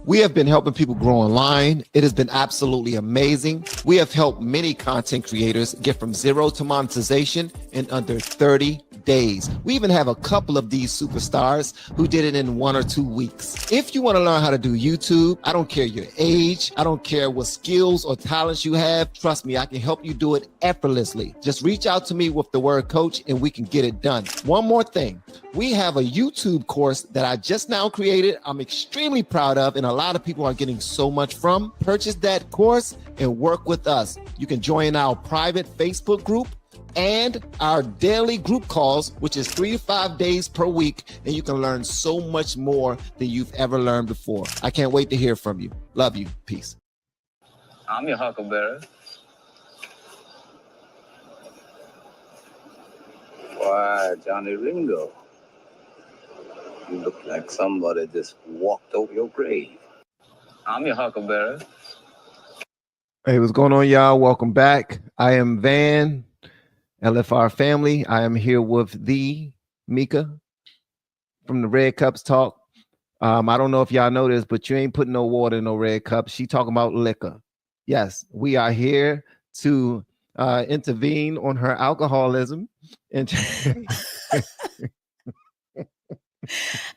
We have been helping people grow online. It has been absolutely amazing. We have helped many content creators get from zero to monetization in under 30 days. We even have a couple of these superstars who did it in 1 or 2 weeks. If you want to learn how to do YouTube, I don't care your age, I don't care what skills or talents you have. Trust me, I can help you do it effortlessly. Just reach out to me with the word coach and we can get it done. One more thing. We have a YouTube course that I just now created. I'm extremely proud of, and a lot of people are getting so much from. Purchase that course and work with us. You can join our private Facebook group and our daily group calls, which is 3 to 5 days per week, and you can learn so much more than you've ever learned before. I can't wait to hear from you. Love you. Peace. I'm your huckleberry. Why, Johnny Ringo, you look like somebody just walked over your grave. I'm your huckleberry. Hey, what's going on, y'all? Welcome back. I am Van, LFR family. I am here with the Mika from the Red Cups Talk. I don't know if y'all know this, but you ain't putting no water in no red cups. She talking about liquor. Yes, we are here to intervene on her alcoholism. And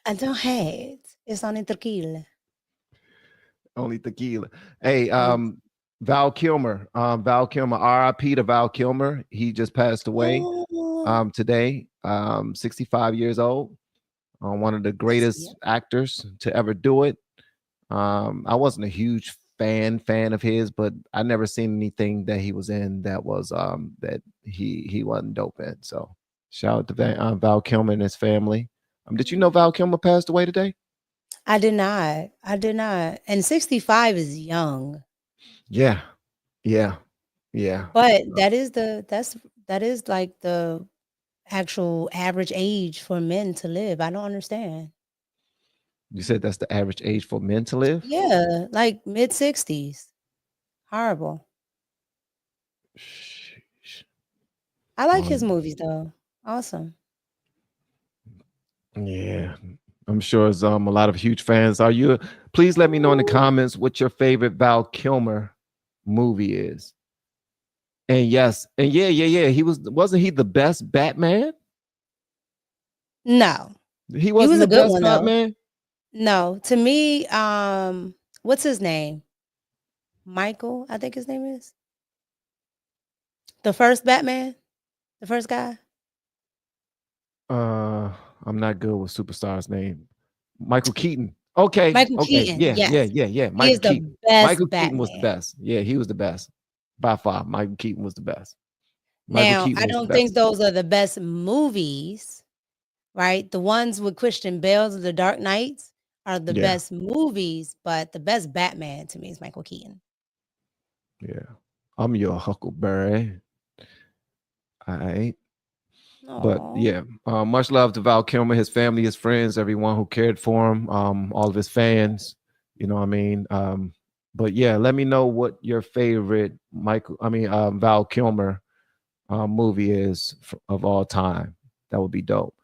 I don't hate. It's only tequila. Only tequila. Hey, Val Kilmer. Val Kilmer, RIP to Val Kilmer. He just passed away today, 65 years old. One of the greatest actors to ever do it. I wasn't a huge fan of his, but I never seen anything that he was in that was that he wasn't dope in. So shout out to Val Kilmer and his family. Did you know Val Kilmer passed away today? I did not. And 65 is young. Yeah. But that is like the actual average age for men to live. I don't understand. You said that's the average age for men to live? Yeah, like mid-60s. Horrible. Sheesh. I like his movies though. Awesome. Yeah, I'm sure there's a lot of huge fans. Please let me know in the comments what your favorite Val Kilmer movie is. And yes, and yeah. Wasn't he the best Batman? No. He wasn't the best Batman? No, to me, what's his name? Michael, I think his name is. The first Batman? The first guy? I'm not good with superstars' name. Michael Keaton. Okay. Michael Keaton. Yeah. Michael Keaton. Michael Keaton was the best. Yeah, he was the best. By far, Michael Keaton was the best. Now, I don't think those are the best movies, right? The ones with Christian Bale's The Dark Knights are the best movies, but the best Batman to me is Michael Keaton. Yeah. I'm your huckleberry. All right. But yeah, much love to Val Kilmer, his family, his friends, everyone who cared for him, all of his fans, you know what I mean? But yeah, let me know what your favorite Val Kilmer movie is of all time. That would be dope.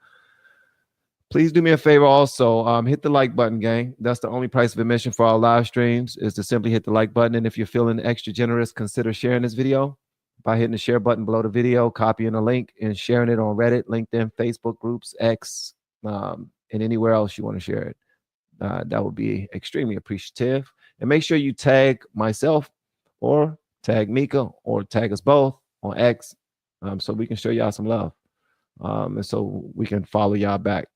Please do me a favor also, hit the like button, gang. That's the only price of admission for our live streams, is to simply hit the like button. And if you're feeling extra generous, consider sharing this video by hitting the share button below the video, copying a link and sharing it on Reddit, LinkedIn, Facebook groups, X, and anywhere else you want to share it. That would be extremely appreciative. And make sure you tag myself or tag Mika or tag us both on X, so we can show y'all some love, and so we can follow y'all back.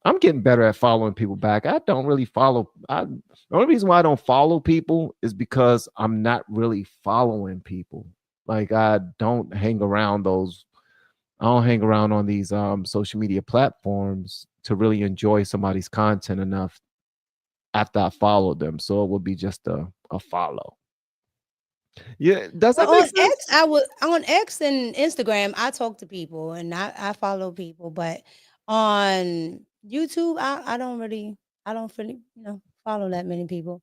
I'm getting better at following people back. I don't really follow. The only reason why I don't follow people is because I'm not really following people. Like I don't hang around on these social media platforms to really enjoy somebody's content enough after I followed them. So it would be just a follow. Yeah, does that make sense? On X and Instagram, I talk to people and I follow people, but on YouTube, I don't really follow that many people.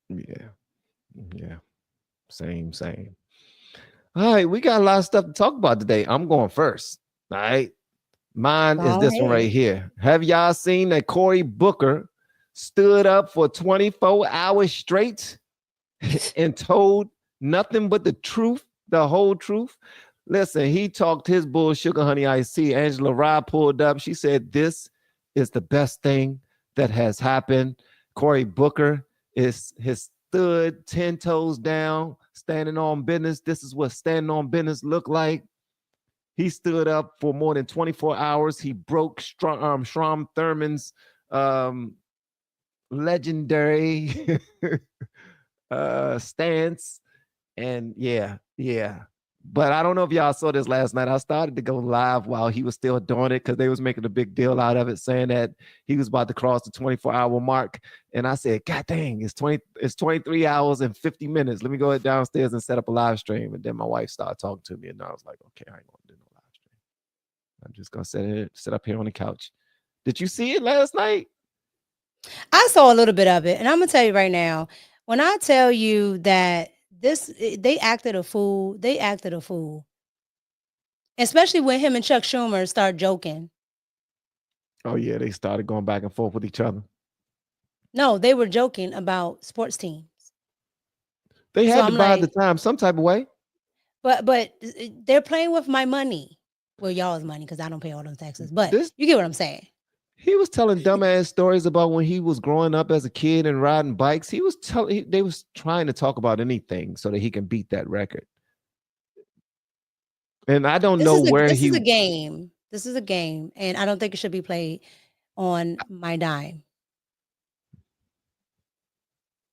Yeah. Same. All right, we got a lot of stuff to talk about today. I'm going first. All right. Mine is this one right here. Have y'all seen that Cory Booker stood up for 24 hours straight and told nothing but the truth, the whole truth. Listen, he talked his bull sugar honey iced tea. Angela Rye pulled up. She said, this is the best thing that has happened. Cory Booker has stood 10 toes down, standing on business. This is what standing on business look like. He stood up for more than 24 hours. He broke Strom Thurmond's legendary stance. And yeah. But I don't know if y'all saw this last night. I started to go live while he was still doing it because they was making a big deal out of it, saying that he was about to cross the 24-hour mark. And I said, God dang, it's 23 hours and 50 minutes. Let me go downstairs and set up a live stream. And then my wife started talking to me, and I was like, okay, I ain't gonna do no live stream. I'm just gonna sit up here on the couch. Did you see it last night? I saw a little bit of it, and I'm gonna tell you right now, when I tell you that they acted a fool. They acted a fool. Especially when him and Chuck Schumer start joking. Oh, yeah, they started going back and forth with each other. No, they were joking about sports teams. They had to buy the time some type of way. But they're playing with my money. Well, y'all's money, because I don't pay all those taxes. But you get what I'm saying. He was telling dumbass stories about when he was growing up as a kid and riding bikes. They was trying to talk about anything so that he can beat that record. And I don't know where this is a game. This is a game, and I don't think it should be played on my dime.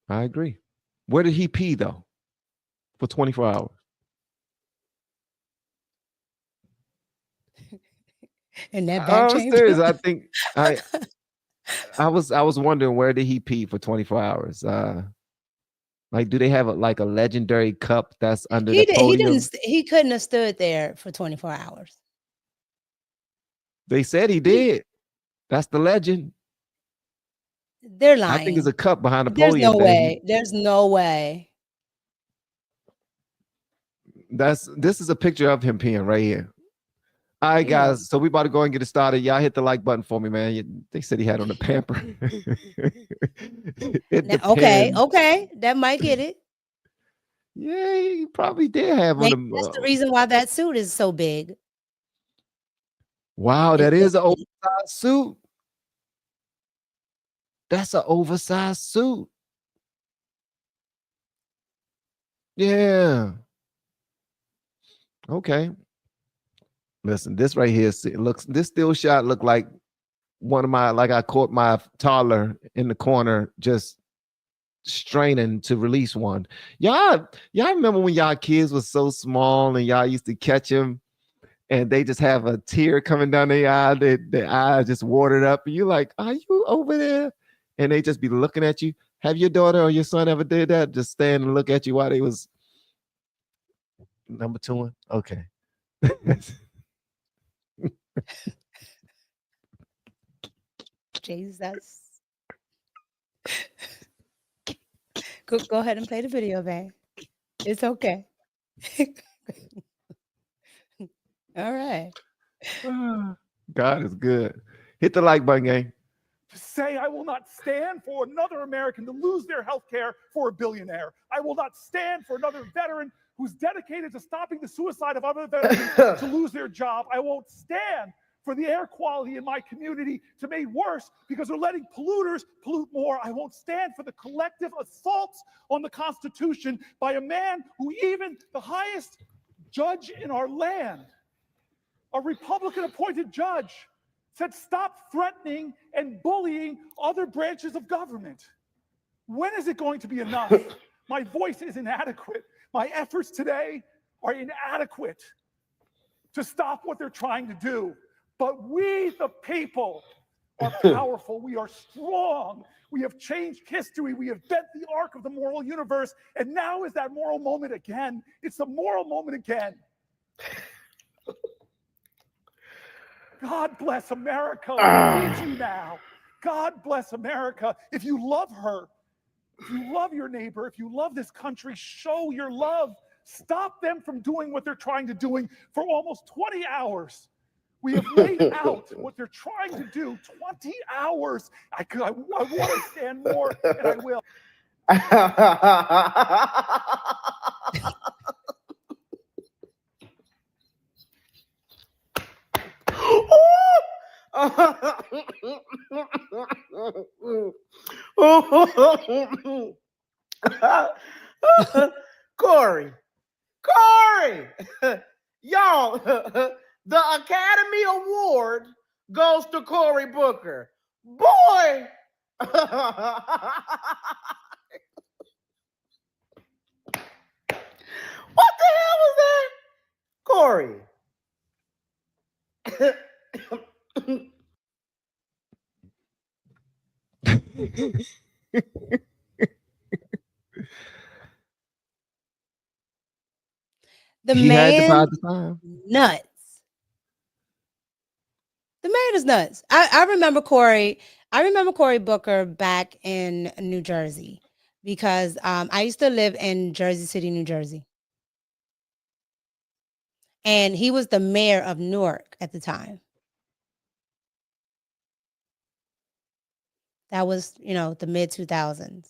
I agree. Where did he pee though? For 24 hours. And that back chamber. Serious. I think I was wondering, where did he pee for 24 hours? Like, do they have a legendary cup that's under the podium? He couldn't have stood there for 24 hours. They said he did. That's the legend. They're lying. I think it's a cup behind the podium. There's no way. There's no way. This is a picture of him peeing right here. All right, guys. So we about to go and get it started. Y'all hit the like button for me, man. They said he had on the pamper. Okay. That might get it. Yeah, he probably did have on the. That's the reason why that suit is so big. Wow, that is an oversized suit. That's an oversized suit. Yeah. Okay. Listen, this right here this still shot looked like one of my, I caught my toddler in the corner just straining to release one. Y'all remember when y'all kids was so small and y'all used to catch them and they just have a tear coming down their eye, their eye just watered up, and you're like, are you over there? And they just be looking at you. Have your daughter or your son ever did that? Just stand and look at you while they was number 2? Okay. Jesus. Go ahead and play the video, babe. It's okay. All right. God is good. Hit the like button, gang. To say I will not stand for another American to lose their health care for a billionaire. I will not stand for another veteran who's dedicated to stopping the suicide of other veterans to lose their job. I won't stand for the air quality in my community to be made worse because they're letting polluters pollute more. I won't stand for the collective assaults on the Constitution by a man who even the highest judge in our land, a Republican-appointed judge, said stop threatening and bullying other branches of government. When is it going to be enough? My voice is inadequate. My efforts today are inadequate to stop what they're trying to do. But we, the people, are powerful. We are strong. We have changed history. We have bent the arc of the moral universe. And now is that moral moment again. It's the moral moment again. God bless America. We need you now. God bless America. If you love her, if you love your neighbor, if you love this country, show your love. Stop them from doing what they're trying to do for almost 20 hours. We have laid out what they're trying to do. 20 hours. I want to stand more, and I will. Cory, y'all, the Academy Award goes to Cory Booker. Boy. What the hell was that? Cory. The man nuts. The man is nuts. I remember Cory. I remember Cory Booker back in New Jersey because I used to live in Jersey City, New Jersey. And he was the mayor of Newark at the time. That was, the mid 2000s.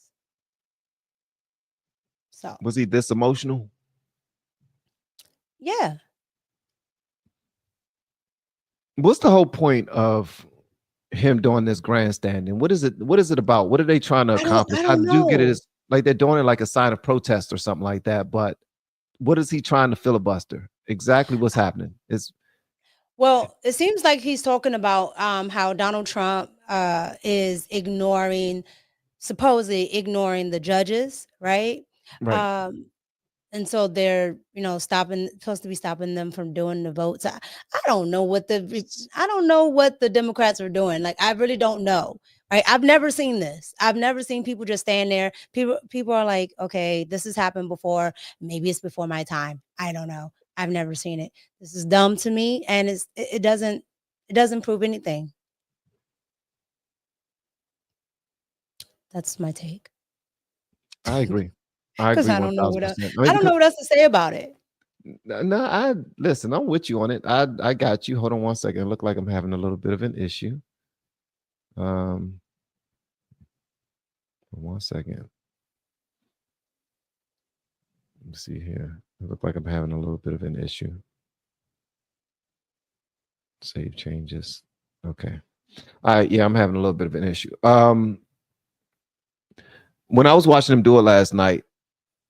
So was he this emotional? Yeah. What's the whole point of him doing this grandstanding? What is it about? What are they trying to accomplish? I do get it as like they're doing it like a sign of protest or something like that, but what is he trying to filibuster? Exactly what's happening? Well, it seems like he's talking about how Donald Trump is supposedly ignoring the judges, right? Right. And so they're, supposed to be stopping them from doing the votes. I don't know what the Democrats are doing. Like, I really don't know. Right? I've never seen this. I've never seen people just stand there. People are like, okay, this has happened before. Maybe it's before my time. I don't know. I've never seen it. This is dumb to me, and it doesn't prove anything. That's my take. I agree. Because I don't know what else. I don't know what else to say about it. No, listen. I'm with you on it. I got you. Hold on one second. It look like I'm having a little bit of an issue. 1 second. Let me see here. It look like I'm having a little bit of an issue. Save changes. Okay. All right. Yeah, I'm having a little bit of an issue. When I was watching him do it last night,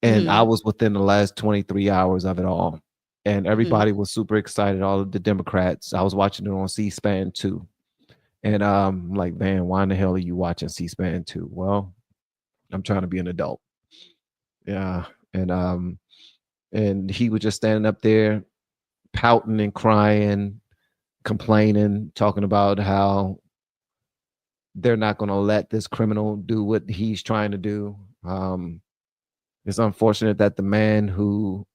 and I was within the last 23 hours of it all, and everybody was super excited. All of the Democrats. I was watching it on C-SPAN 2, and I'm like, man, why in the hell are you watching C-SPAN 2? Well, I'm trying to be an adult. Yeah, and he was just standing up there, pouting and crying, complaining, talking about how they're not going to let this criminal do what he's trying to do. It's unfortunate that the man who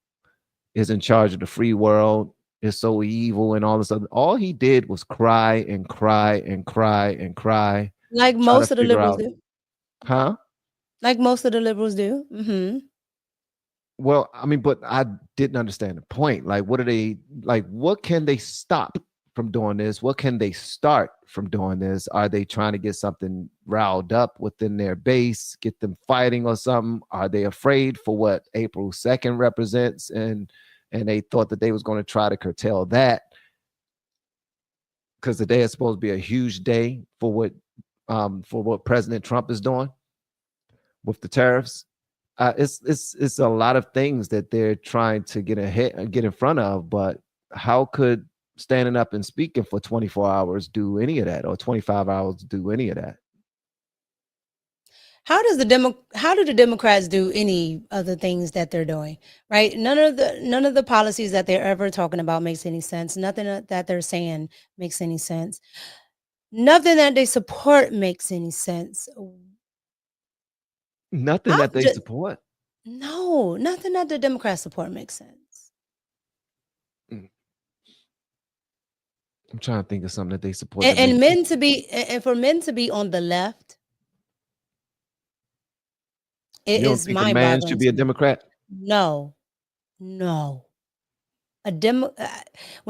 is in charge of the free world is so evil and all this other. All he did was cry and cry and cry and cry. Like most of the liberals do. Huh? Like most of the liberals do. Well, I mean, but I didn't understand the point. Like, what are they like? What can they stop from doing this? What can they start from doing this? Are they trying to get something riled up within their base, get them fighting or something? Are they afraid for what April 2nd represents? And they thought that they was going to try to curtail that because the day is supposed to be a huge day for what President Trump is doing with the tariffs. It's a lot of things that they're trying to get in front of, but how could standing up and speaking for 24 hours do any of that, or 25 hours do any of that? How do the Democrats do any of the things that they're doing? Right? None of the policies that they're ever talking about makes any sense. Nothing that they're saying makes any sense. Nothing that they support makes any sense. Nothing that they support. No, nothing that the Democrats support makes sense. I'm trying to think of something that they support. And for men to be on the left, it is mind-boggling. A man should be a Democrat? No. When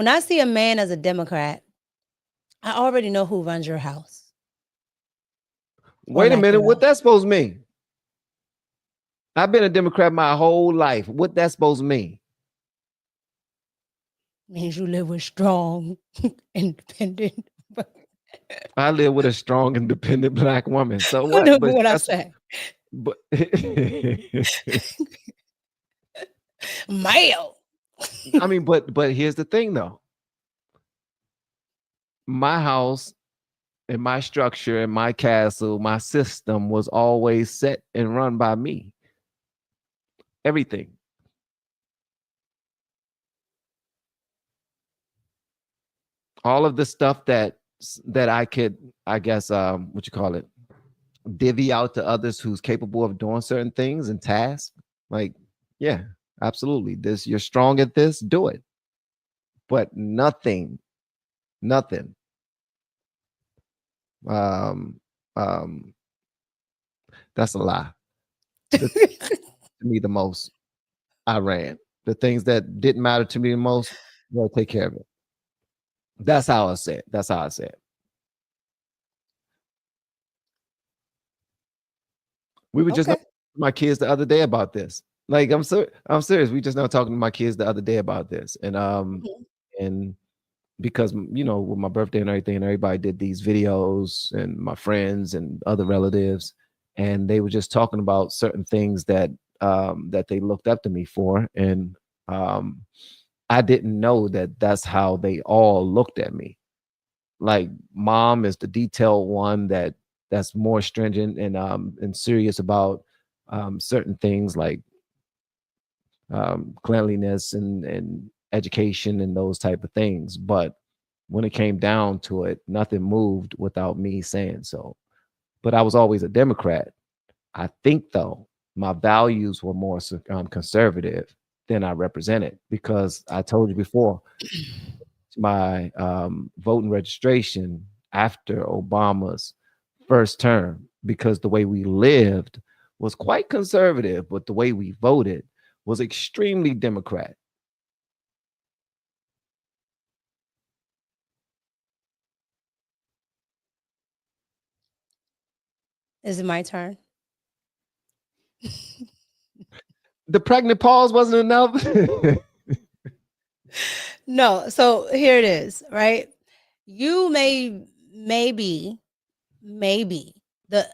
I see a man as a Democrat, I already know who runs your house. Wait a minute, what that's supposed to mean? I've been a Democrat my whole life. What that's supposed to mean? Means you live with strong, independent. I live with a strong, independent Black woman. So what? No, but what I say? But male. I mean, but here's the thing, though. My house and my structure and my castle, my system was always set and run by me. Everything. All of the stuff that I could, I guess, what you call it, divvy out to others who's capable of doing certain things and tasks. Like, yeah, absolutely. This, you're strong at this, do it. But nothing. That's a lie. To me, the most, I ran. The things that didn't matter to me the most, well, take care of it. That's how I said. That's how I said. We were just talking to my kids the other day about this. Like, I'm serious. We just now talking to my kids the other day about this, and and because, you know, with my birthday and everything, and everybody did these videos, and my friends and other relatives, and they were just talking about certain things that that they looked up to me for, and I didn't know that that's how they all looked at me. Like, mom is the detailed one that's more stringent and serious about certain things like cleanliness and education and those type of things. But when it came down to it, nothing moved without me saying so. But I was always a Democrat. I think, though, my values were more conservative than I represented, because I told you before, my voting registration after Obama's first term, because the way we lived was quite conservative, but the way we voted was extremely Democrat. Is it my turn? The pregnant pause wasn't enough. No, so here it is, right? You may be the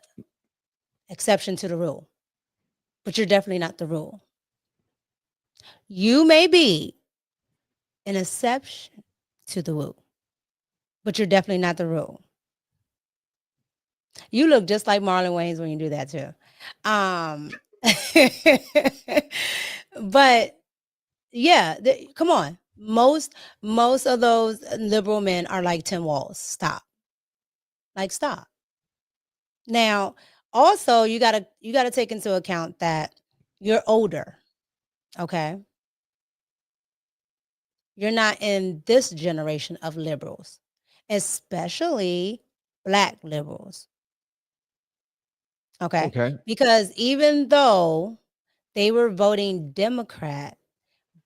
exception to the rule, but you're definitely not the rule. You may be an exception to the rule, but you're definitely not the rule. You look just like Marlon Wayans when you do that too. But yeah, come on. Most of those liberal men are like Tim Walz. Stop. Stop. Now, also, you gotta take into account that you're older. Okay. You're not in this generation of liberals, especially Black liberals. Okay. Because even though they were voting Democrat,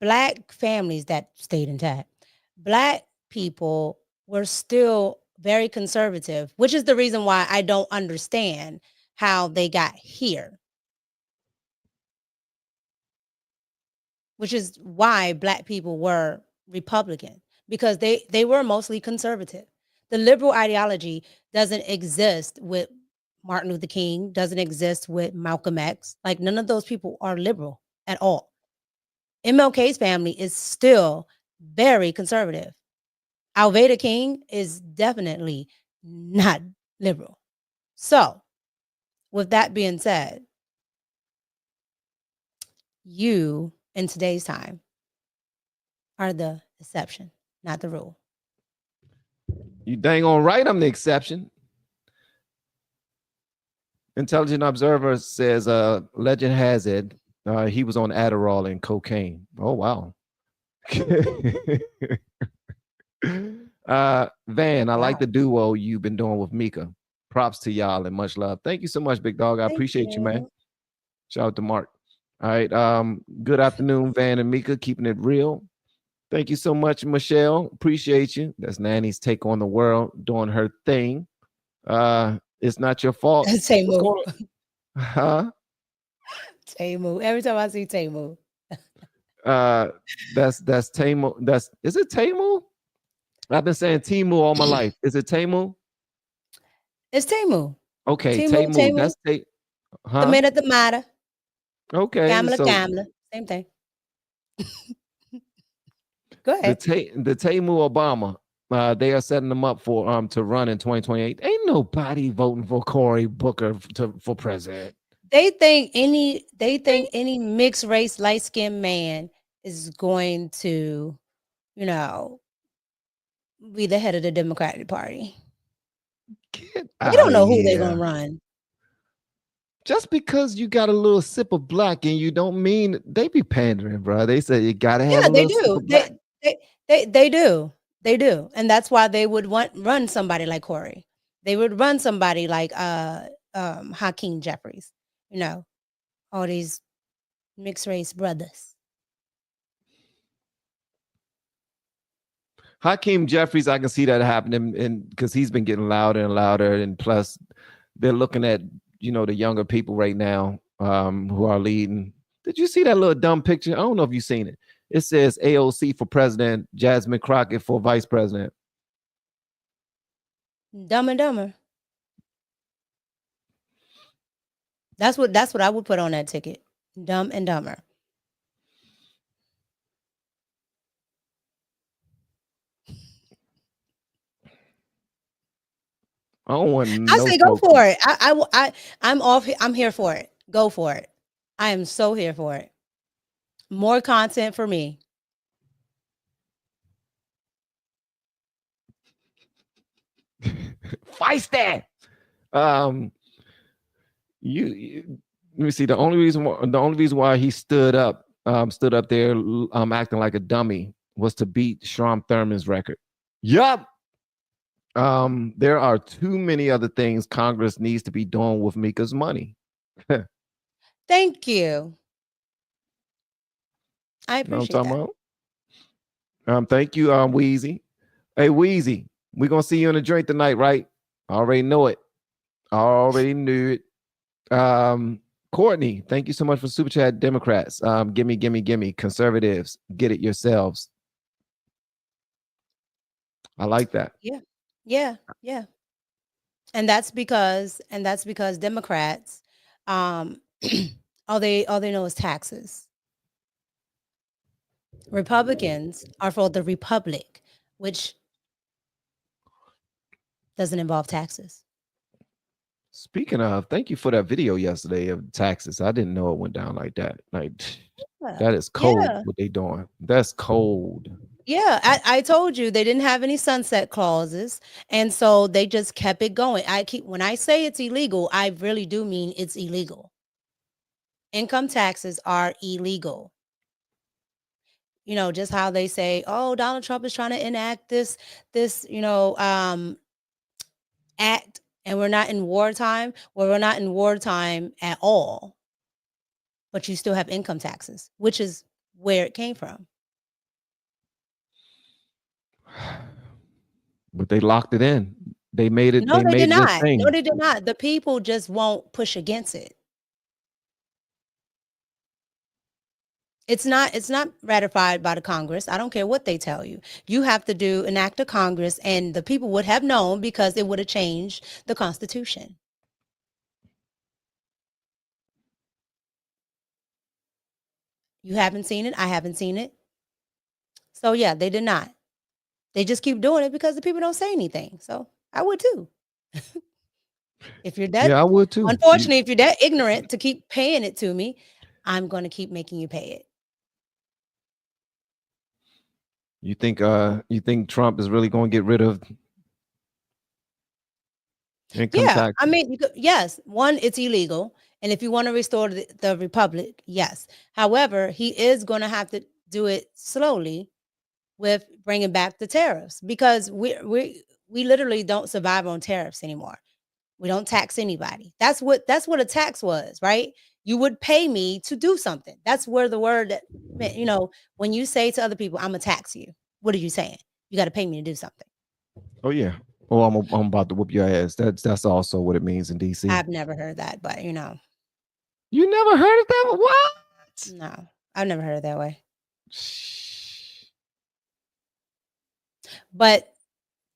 Black families that stayed intact, Black people were still very conservative, which is the reason why I don't understand how they got here. Which is why Black people were Republican, because they were mostly conservative. The liberal ideology doesn't exist with Martin Luther King, doesn't exist with Malcolm X. Like, none of those people are liberal at all. MLK's family is still very conservative. Alveda King is definitely not liberal. So, with that being said, you in today's time are the exception, not the rule. You dang on right, I'm the exception. Intelligent Observer says, legend has it, he was on Adderall and cocaine. Oh, wow. Van, I like the duo you've been doing with Mika. Props to y'all and much love. Thank you so much, big dog. I appreciate you, man. Shout out to Mark. All right. Good afternoon, Van and Mika, keeping it real. Thank you so much, Michelle. Appreciate you. That's Nanny's take on the world, doing her thing. It's not your fault. Tamu. Huh? Tamu. Every time I see Tamu. That's Tamu. Is it Tamu? I've been saying Timu all my life. Is it Tamu? It's Tamu. Okay, Tamu. That's Tomato, tomato. Okay. Kamala. Same thing. Go ahead. The Tamu Obama. They are setting them up for to run in 2028. Ain't nobody voting for Cory Booker for president. They think any mixed race, light skinned man is going to, you know, be the head of the Democratic Party. We don't know who they're gonna run. Just because you got a little sip of black and you don't mean they be pandering, bro. They say you gotta have a little sip of black. They do. And that's why they would run somebody like Cory. They would run somebody like Hakeem Jeffries, you know, all these mixed race brothers. Hakeem Jeffries, I can see that happening, and because he's been getting louder and louder, and plus they're looking at, you know, the younger people right now who are leading. Did you see that little dumb picture? I don't know if you've seen it. It says AOC for president, Jasmine Crockett for vice president. Dumb and Dumber. That's what I would put on that ticket. Dumb and Dumber. I don't want. I say go for it. I'm here for it. Go for it. I am so here for it. More content for me. Feisty. You let me see. The only reason why he stood up there acting like a dummy was to beat Strom Thurmond's record. Yup. There are too many other things Congress needs to be doing with Mika's money. Thank you. I appreciate that. Thank you, Wheezy. Hey, Wheezy, we're gonna see you in the drink tonight, right? I already know it. I already knew it. Courtney, thank you so much for super chat. Democrats, gimme. Conservatives, get it yourselves. I like that. Yeah. And that's because Democrats, all they know is taxes. Republicans are for the Republic, which doesn't involve taxes. Speaking of, thank you for that video yesterday of taxes. I didn't know it went down like that. That is cold. What they doing? That's cold. Yeah, I told you they didn't have any sunset clauses, and so they just kept it going. When I say it's illegal, I really do mean it's illegal. Income taxes are illegal. You know, just how they say, oh, Donald Trump is trying to enact this, act, and we're not in wartime. Well, we're not in wartime at all. But you still have income taxes, which is where it came from. But they locked it in. They made it. No, they did not. No, they did not. The people just won't push against it. It's not ratified by the Congress. I don't care what they tell you. You have to an act of Congress, and the people would have known because it would have changed the Constitution. You haven't seen it. I haven't seen it. So yeah, they did not. They just keep doing it because the people don't say anything. So I would too. If you're that, yeah, I would too. Unfortunately, if you're that ignorant to keep paying it to me, I'm going to keep making you pay it. You think Trump is really going to get rid of income tax? I mean, yes. One, it's illegal, and if you want to restore the republic, yes. However, he is going to have to do it slowly with bringing back the tariffs, because we literally don't survive on tariffs anymore. We don't tax anybody. That's what a tax was, right? You would pay me to do something. That's where the word that, when you say to other people, I'm gonna tax you, what are you saying? You got to pay me to do something. Oh yeah. Oh, I'm about to whoop your ass. That's also what it means in DC. I've never heard that, but You never heard of that? What? No, I've never heard it that way. But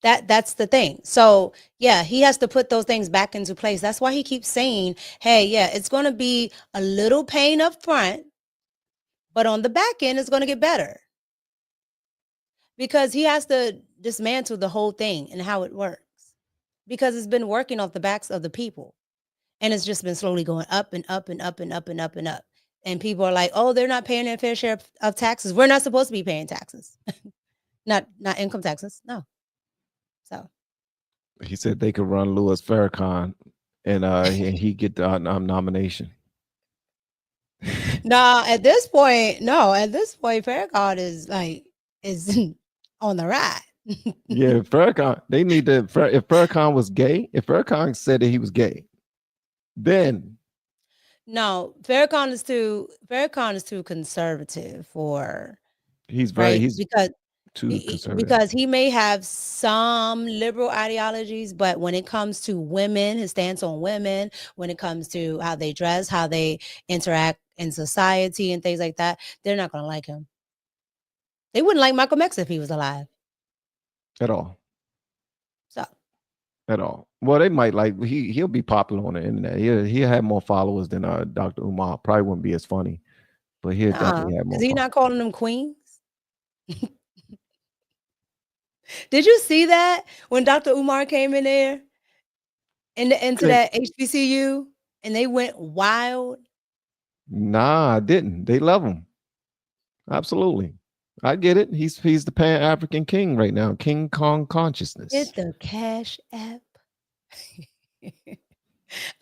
that's the thing. So yeah, he has to put those things back into place. That's why he keeps saying, hey, yeah, it's going to be a little pain up front, but on the back end, it's going to get better. Because he has to dismantle the whole thing and how it works. Because it's been working off the backs of the people. And it's just been slowly going up and up and up and up and up and up. And people are like, oh, they're not paying their fair share of taxes. We're not supposed to be paying taxes. not income taxes. No. So he said they could run Louis Farrakhan and he get the nomination. At this point, Farrakhan is on the ride. Yeah, Farrakhan, they need to, if Farrakhan was gay, if Farrakhan said that he was gay, then no, Farrakhan is too conservative for. He's because too conservative. Because he may have some liberal ideologies, but when it comes to women, his stance on women, when it comes to how they dress, how they interact in society and things like that, they're not going to like him. They wouldn't like Malcolm X if he was alive. At all. So. At all. Well, they might like, he'll be popular on the internet. He'll have more followers than Dr. Umar. Probably wouldn't be as funny, but he'll definitely have more. Is he not calling them queens? Did you see that when Dr. Umar came in there into that HBCU and they went wild? Nah, I didn't. They love him. Absolutely. I get it. He's the Pan-African king right now. King Kong consciousness. It's the Cash App.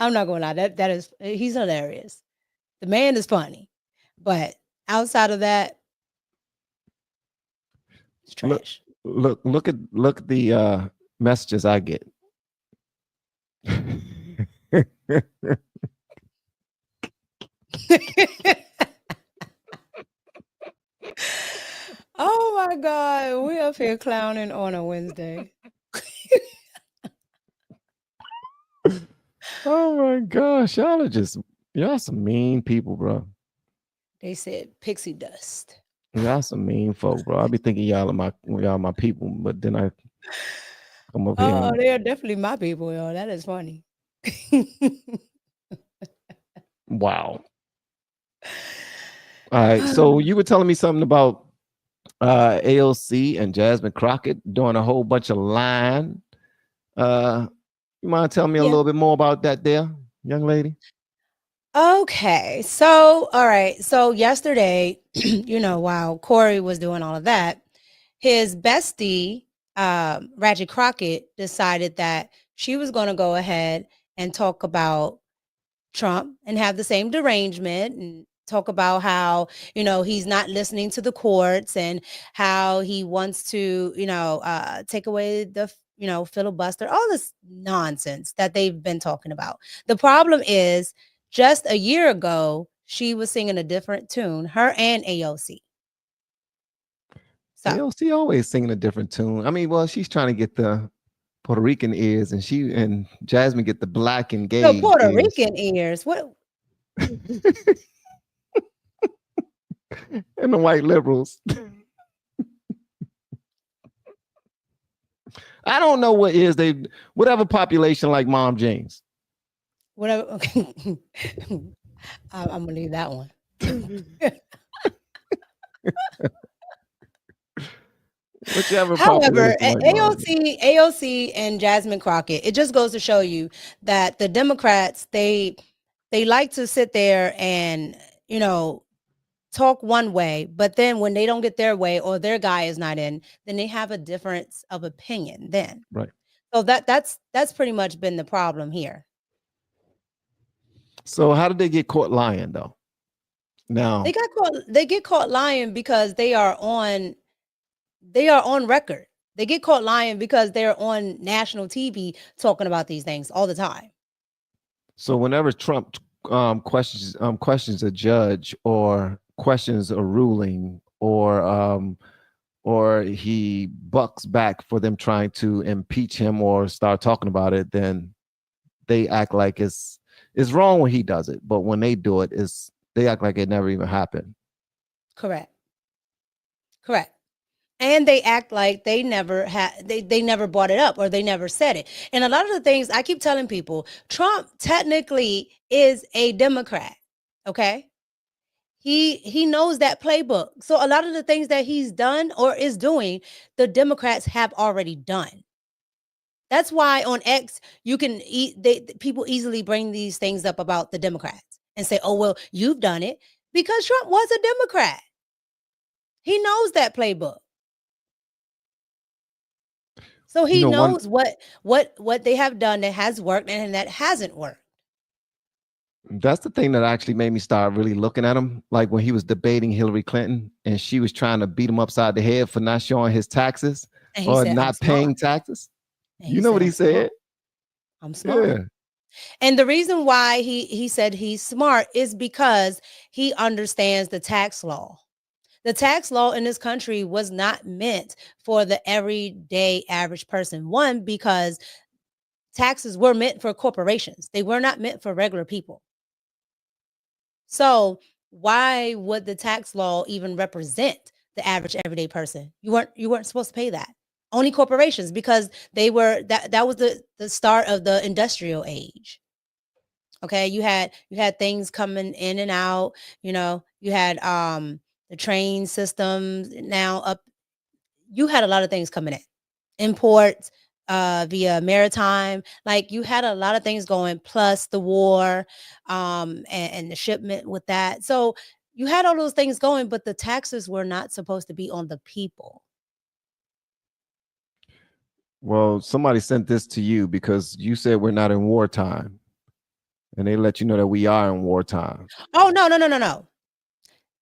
I'm not going to lie. He's hilarious. The man is funny. But outside of that, it's trash. Look at the messages I get. Oh my God, we up here clowning on a Wednesday. Oh my gosh, y'all some mean people, bro. They said pixie dust. Y'all some mean folk, bro. I be thinking y'all are my people, but then I come up here. Oh, they are definitely my people, yo. That is funny. Wow. All right, so you were telling me something about AOC and Jasmine Crockett doing a whole bunch of lying. You mind telling me a little bit more about that there, young lady? Okay, so all right, so yesterday, while Cory was doing all of that, his bestie, Ratchet Crockett, decided that she was going to go ahead and talk about Trump and have the same derangement and talk about how, he's not listening to the courts and how he wants to, take away the, filibuster, all this nonsense that they've been talking about. The problem is just a year ago, she was singing a different tune, her and AOC. So. AOC always singing a different tune. I mean, well, she's trying to get the Puerto Rican ears and Jasmine get the black and gay. No, Puerto Rican ears. What? And the white liberals. I don't know what is whatever population like Mom James. Whatever. Okay. I'm gonna leave that one. Whichever. However, AOC and Jasmine Crockett, it just goes to show you that the Democrats, they like to sit there and, talk one way, but then when they don't get their way or their guy is not in, then they have a difference of opinion then. Right. So that's pretty much been the problem here. So how did they get caught lying though? Now they get caught lying because they are on record. They get caught lying because they're on national TV talking about these things all the time. So whenever Trump questions a judge or questions a ruling or he bucks back for them trying to impeach him or start talking about it, then they act like it's wrong when he does it. But when they do it, they act like it never even happened. Correct. And they act like they never they never brought it up or they never said it. And a lot of the things I keep telling people, Trump technically is a Democrat. Okay. He knows that playbook. So a lot of the things that he's done or is doing, the Democrats have already done. That's why on X, people easily bring these things up about the Democrats and say, oh, well, you've done it, because Trump was a Democrat. He knows that playbook. So he knows what they have done that has worked and that hasn't worked. That's the thing that actually made me start really looking at him. Like when he was debating Hillary Clinton and she was trying to beat him upside the head for not showing his taxes or not paying taxes. You know what he said? I'm smart. Yeah. And the reason why he said he's smart is because he understands the tax law. The tax law in this country was not meant for the everyday average person. One, because taxes were meant for corporations. They were not meant for regular people. So why would the tax law even represent the average everyday person? You weren't supposed to pay that. Only corporations, because they were that was the start of the industrial age. Okay, you had things coming in and out. You know, you had the train systems now up. You had a lot of things coming in, imports via maritime. Like you had a lot of things going, plus the war and the shipment with that. So you had all those things going, but the taxes were not supposed to be on the people. Well, somebody sent this to you because you said we're not in wartime. And they let you know that we are in wartime. Oh, no.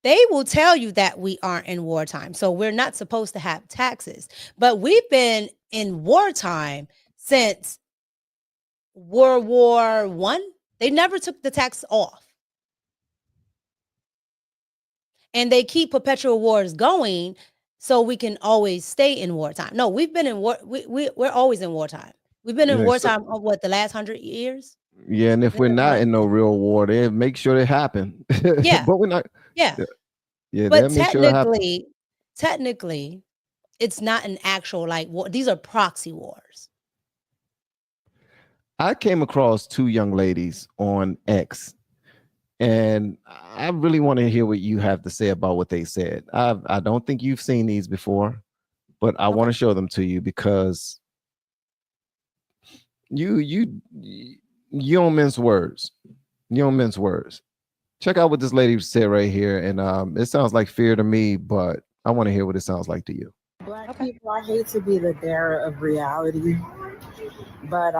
They will tell you that we aren't in wartime. So we're not supposed to have taxes. But we've been in wartime since World War I. They never took the tax off. And they keep perpetual wars going so we can always stay in wartime. No, we've been in war. We're always in wartime. We've been in wartime of the last 100 years? Yeah, and if we're not in no real war, they make sure it happen. Yeah. But we're not. Yeah. Yeah. But technically, it's not an actual war. These are proxy wars. I came across two young ladies on X, and I really want to hear what you have to say about what they said. I don't think you've seen these before, but I want to show them to you because you don't mince words. You don't mince words. Check out what this lady said right here. And it sounds like fear to me, but I want to hear what it sounds like to you. Black people, I hate to be the bearer of reality, but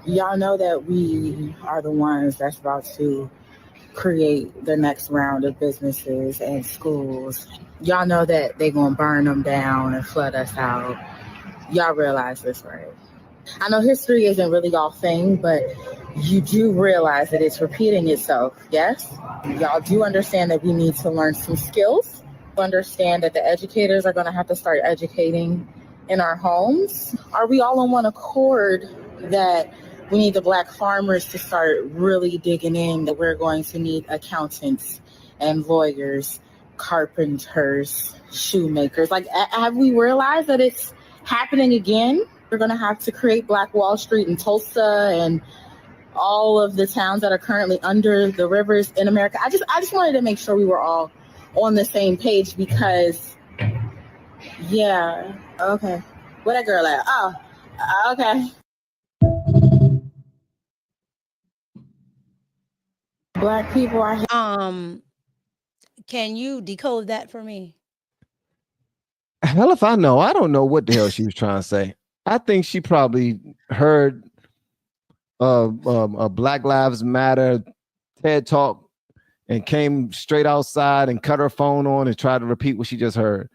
y'all know that we are the ones that's about to create the next round of businesses and schools. Y'all know that they're going to burn them down and flood us out. Y'all realize this, right? I know history isn't really all thing, but you do realize that it's repeating itself, yes? Y'all do understand that we need to learn some skills. Understand that the educators are going to have to start educating in our homes. Are we all on one accord that we need the Black farmers to start really digging in, that we're going to need accountants and lawyers, carpenters, shoemakers? Like, have we realized that it's happening again? We're going to have to create Black Wall Street in Tulsa and all of the towns that are currently under the rivers in America. I just wanted to make sure we were all on the same page because, yeah, okay. Where that girl at? Oh, okay. Black people are can you decode that for me? Hell if I know. I don't know what the hell she was trying to say. I think she probably heard a Black Lives Matter TED Talk and came straight outside and cut her phone on and tried to repeat what she just heard.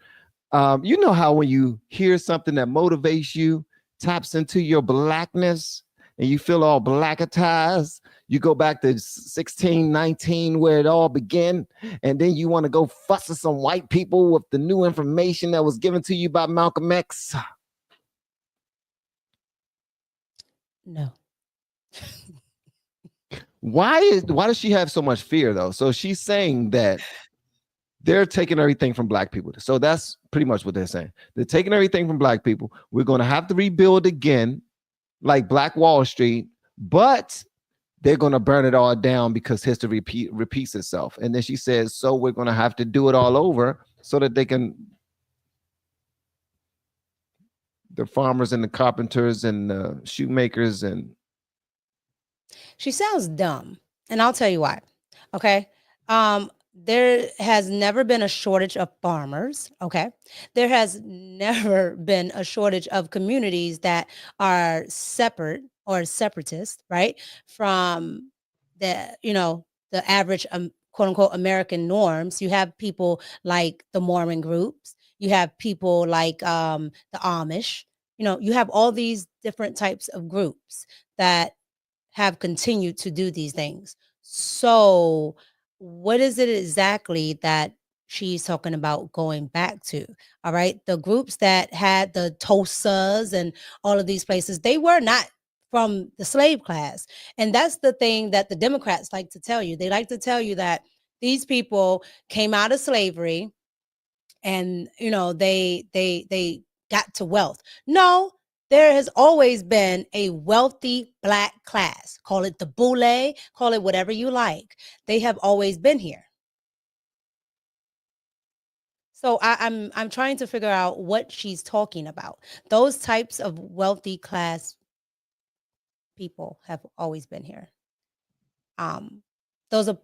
You know how when you hear something that motivates you, taps into your Blackness, and you feel all blackatized. You go back to 1619 where it all began, and then you want to go fuss with some white people with the new information that was given to you by Malcolm X. No. Why does she have so much fear though? So she's saying that they're taking everything from black people. So that's pretty much what they're saying. They're taking everything from black people. We're going to have to rebuild again, like Black Wall Street, but they're going to burn it all down because history repeats itself. And then she says, so we're going to have to do it all over so that they can, the farmers and the carpenters and the shoemakers. And she sounds dumb. And I'll tell you why. Okay. There has never been a shortage of farmers. Okay. There has never been a shortage of communities that are separate or separatist, right? From the, the average, quote unquote, American norms. You have people like the Mormon groups. You have people like the Amish. You have all these different types of groups that have continued to do these things. So what is it exactly that she's talking about going back to? All right. The groups that had the Tulsas and all of these places, they were not from the slave class. And that's the thing that the Democrats like to tell you. They like to tell you that these people came out of slavery and, they got to wealth. No, there has always been a wealthy black class. Call it the boule, call it whatever you like. They have always been here. So I'm trying to figure out what she's talking about. Those types of wealthy class people have always been here. Those are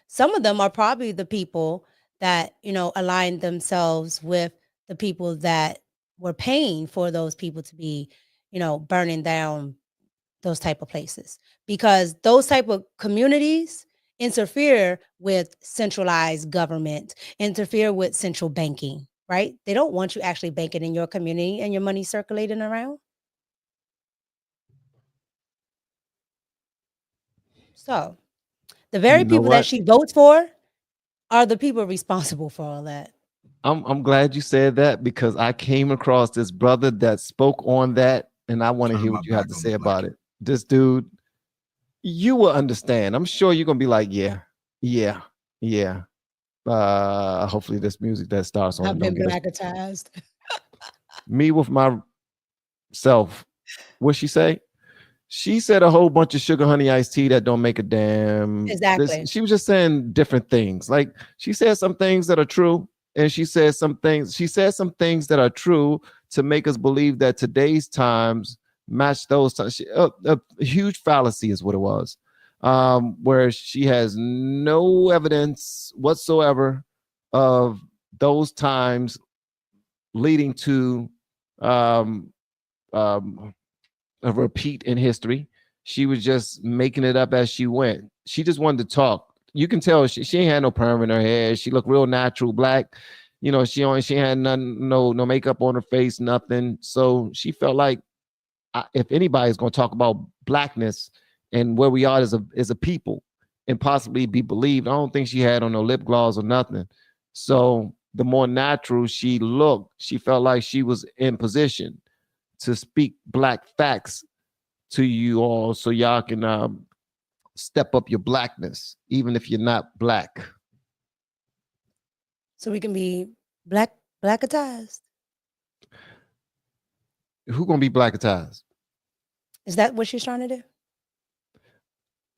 some of them are probably the people that aligned themselves with the people that were paying for those people to be, burning down those type of places, because those type of communities interfere with centralized government, interfere with central banking, right? They don't want you actually banking in your community and your money circulating around. So the very people that she votes for are the people responsible for all that. I'm glad you said that, because I came across this brother that spoke on that, and I want to hear what you have to say about it. This dude, you will understand. I'm sure you're gonna be like, yeah. Hopefully this music that starts on. I've been blackatized. Me with myself. What'd she say? She said a whole bunch of sugar honey iced tea that don't make a damn. Exactly. She was just saying different things. Like she said some things that are true. And she said some things that are true to make us believe that today's times match those times. A huge fallacy is what it was, where she has no evidence whatsoever of those times leading to a repeat in history. She was just making it up as she went. She just wanted to talk. You can tell she ain't had no perm in her hair. She looked real natural black. She had nothing, no makeup on her face, nothing. So she felt like if anybody's going to talk about blackness and where we are as a people and possibly be believed, I don't think she had on no lip gloss or nothing. So the more natural she looked, she felt like she was in position to speak black facts to you all, so y'all can step up your blackness, even if you're not black. So we can be blackatized. Who gonna be blackatized? Is that what she's trying to do?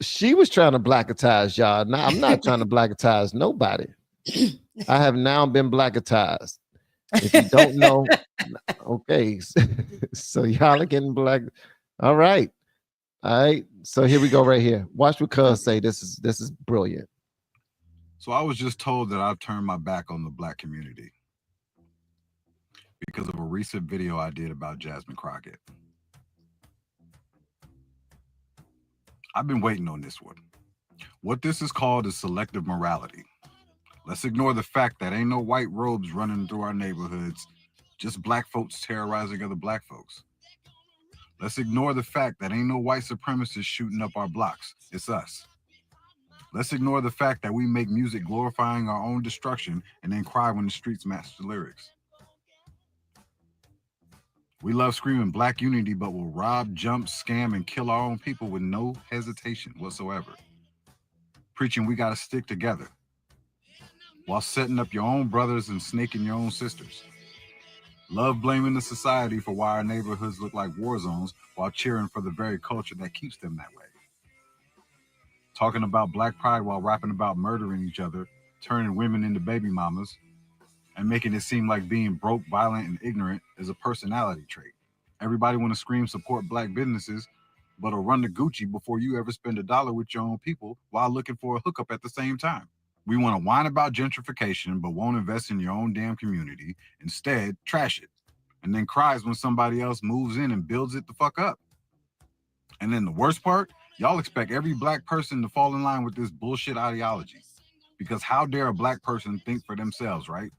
She was trying to blackatize y'all. Now I'm not trying to blackatize nobody. I have now been blackatized. If you don't know, okay. So y'all are getting black. All right. So here we go right here. Watch what Cuz say. This is brilliant. So I was just told that I've turned my back on the black community because of a recent video I did about Jasmine Crockett. I've been waiting on this one. What this is called is selective morality. Let's ignore the fact that ain't no white robes running through our neighborhoods, just black folks terrorizing other black folks. Let's ignore the fact that ain't no white supremacists shooting up our blocks. It's us. Let's ignore the fact that we make music glorifying our own destruction and then cry when the streets match the lyrics. We love screaming black unity, but will rob, jump, scam, and kill our own people with no hesitation whatsoever. Preaching we gotta stick together while setting up your own brothers and snaking your own sisters. Love blaming the society for why our neighborhoods look like war zones while cheering for the very culture that keeps them that way. Talking about black pride while rapping about murdering each other, turning women into baby mamas, and making it seem like being broke, violent, and ignorant is a personality trait. Everybody want to scream support black businesses, but will run to Gucci before you ever spend $1 with your own people while looking for a hookup at the same time. We want to whine about gentrification, but won't invest in your own damn community. Instead, trash it, and then cries when somebody else moves in and builds it the fuck up. And then the worst part, y'all expect every black person to fall in line with this bullshit ideology. Because how dare a black person think for themselves, right?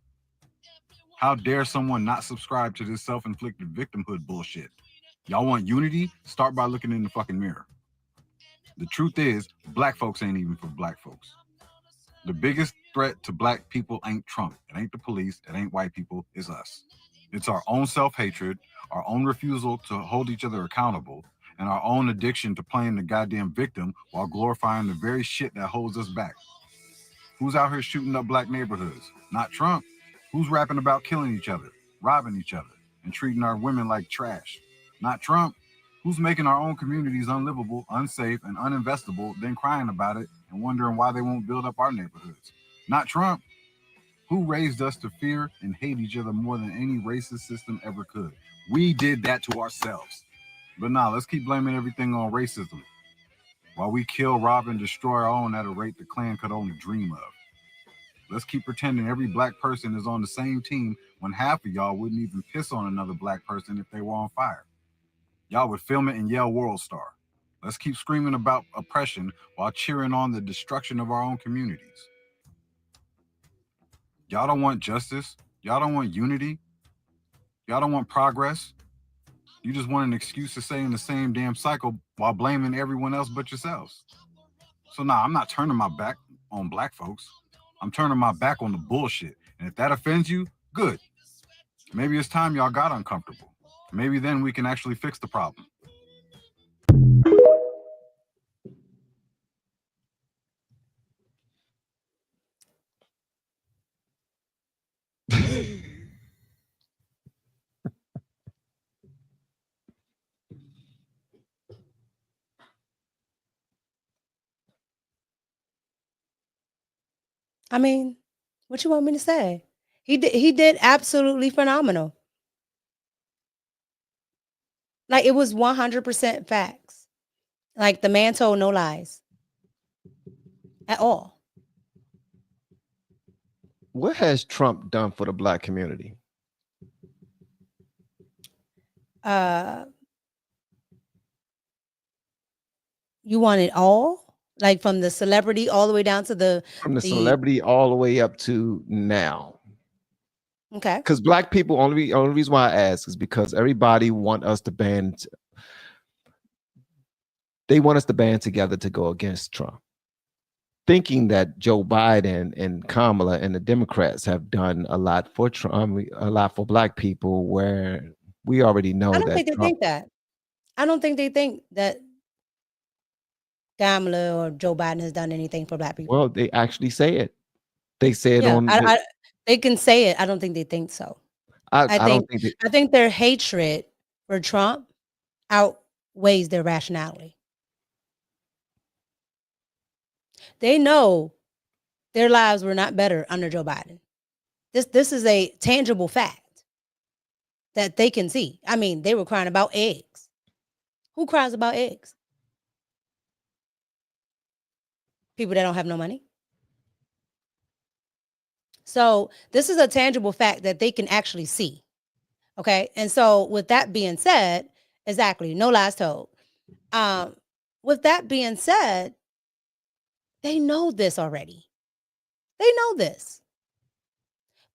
How dare someone not subscribe to this self-inflicted victimhood bullshit? Y'all want unity? Start by looking in the fucking mirror. The truth is, black folks ain't even for black folks. The biggest threat to black people ain't Trump. It ain't the police. It ain't white people. It's us. It's our own self-hatred, our own refusal to hold each other accountable, and our own addiction to playing the goddamn victim while glorifying the very shit that holds us back. Who's out here shooting up black neighborhoods? Not Trump. Who's rapping about killing each other, robbing each other, and treating our women like trash? Not Trump. Who's making our own communities unlivable, unsafe, and uninvestable, then crying about it and wondering why they won't build up our neighborhoods? Not Trump. Who raised us to fear and hate each other more than any racist system ever could? We did that to ourselves. But now let's keep blaming everything on racism while we kill, rob, and destroy our own at a rate the Klan could only dream of. Let's keep pretending every black person is on the same team when half of y'all wouldn't even piss on another black person if they were on fire. Y'all would film it and yell World Star. Let's keep screaming about oppression while cheering on the destruction of our own communities. Y'all don't want justice. Y'all don't want unity. Y'all don't want progress. You just want an excuse to stay in the same damn cycle while blaming everyone else but yourselves. So now I'm not turning my back on black folks. I'm turning my back on the bullshit. And if that offends you, good. Maybe it's time y'all got uncomfortable. Maybe then we can actually fix the problem. I mean, what you want me to say? He did absolutely phenomenal. Like, it was 100% facts. Like, the man told no lies at all. What has Trump done for the black community? You want it all? Like, from the celebrity all the way down to the celebrity all the way up to now. Okay. Because black people, only reason why I ask is because everybody want us to band. They want us to band together to go against Trump, thinking that Joe Biden and Kamala and the Democrats have done a lot for Trump, a lot for black people, where we already know that. I don't think they think that. I don't think they think that Kamala or Joe Biden has done anything for black people. Well, they actually say it. They say it on. They can say it. I don't think they think so. I think their hatred for Trump outweighs their rationality. They know their lives were not better under Joe Biden. This is a tangible fact that they can see. I mean, they were crying about eggs. Who cries about eggs? People that don't have no money. So this is a tangible fact that they can actually see. Okay. And so with that being said, exactly, no lies told. With that being said, they know this already. They know this.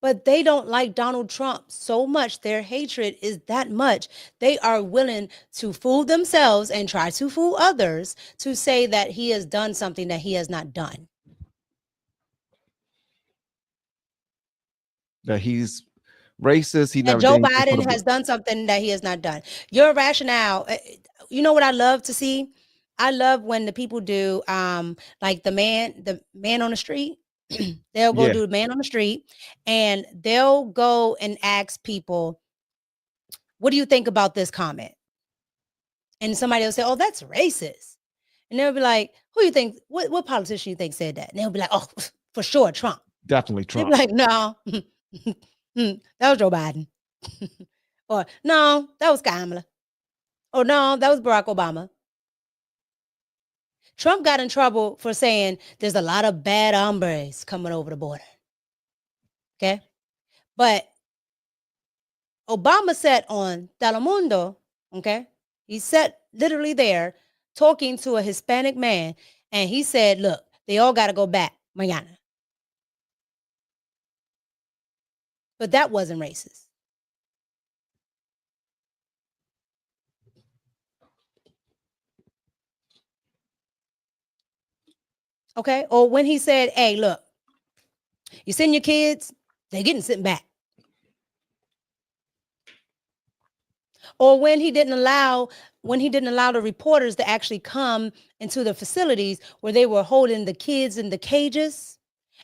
But they don't like Donald Trump so much. Their hatred is that much. They are willing to fool themselves and try to fool others to say that he has done something that he has not done. That he's racist. He that never Joe did Biden has done something that he has not done. Your rationale, you know what I love to see? I love when the people do like the man on the street. They'll go do the man on the street, and they'll go and ask people, what do you think about this comment? And somebody will say, oh, that's racist. And they'll be like, who you think, what politician you think said that? And they'll be like, oh, for sure, Trump. Definitely Trump. They'll be like, no, that was Joe Biden. Or no, that was Kamala. Or no, that was Barack Obama. Trump got in trouble for saying there's a lot of bad hombres coming over the border. Okay? But Obama sat on Telemundo, okay? He sat literally there talking to a Hispanic man, and he said, look, they all got to go back mañana. But that wasn't racist. Okay? Or when he said, hey, look, you send your kids, they're getting sent back. Or when he didn't allow the reporters to actually come into the facilities where they were holding the kids in the cages.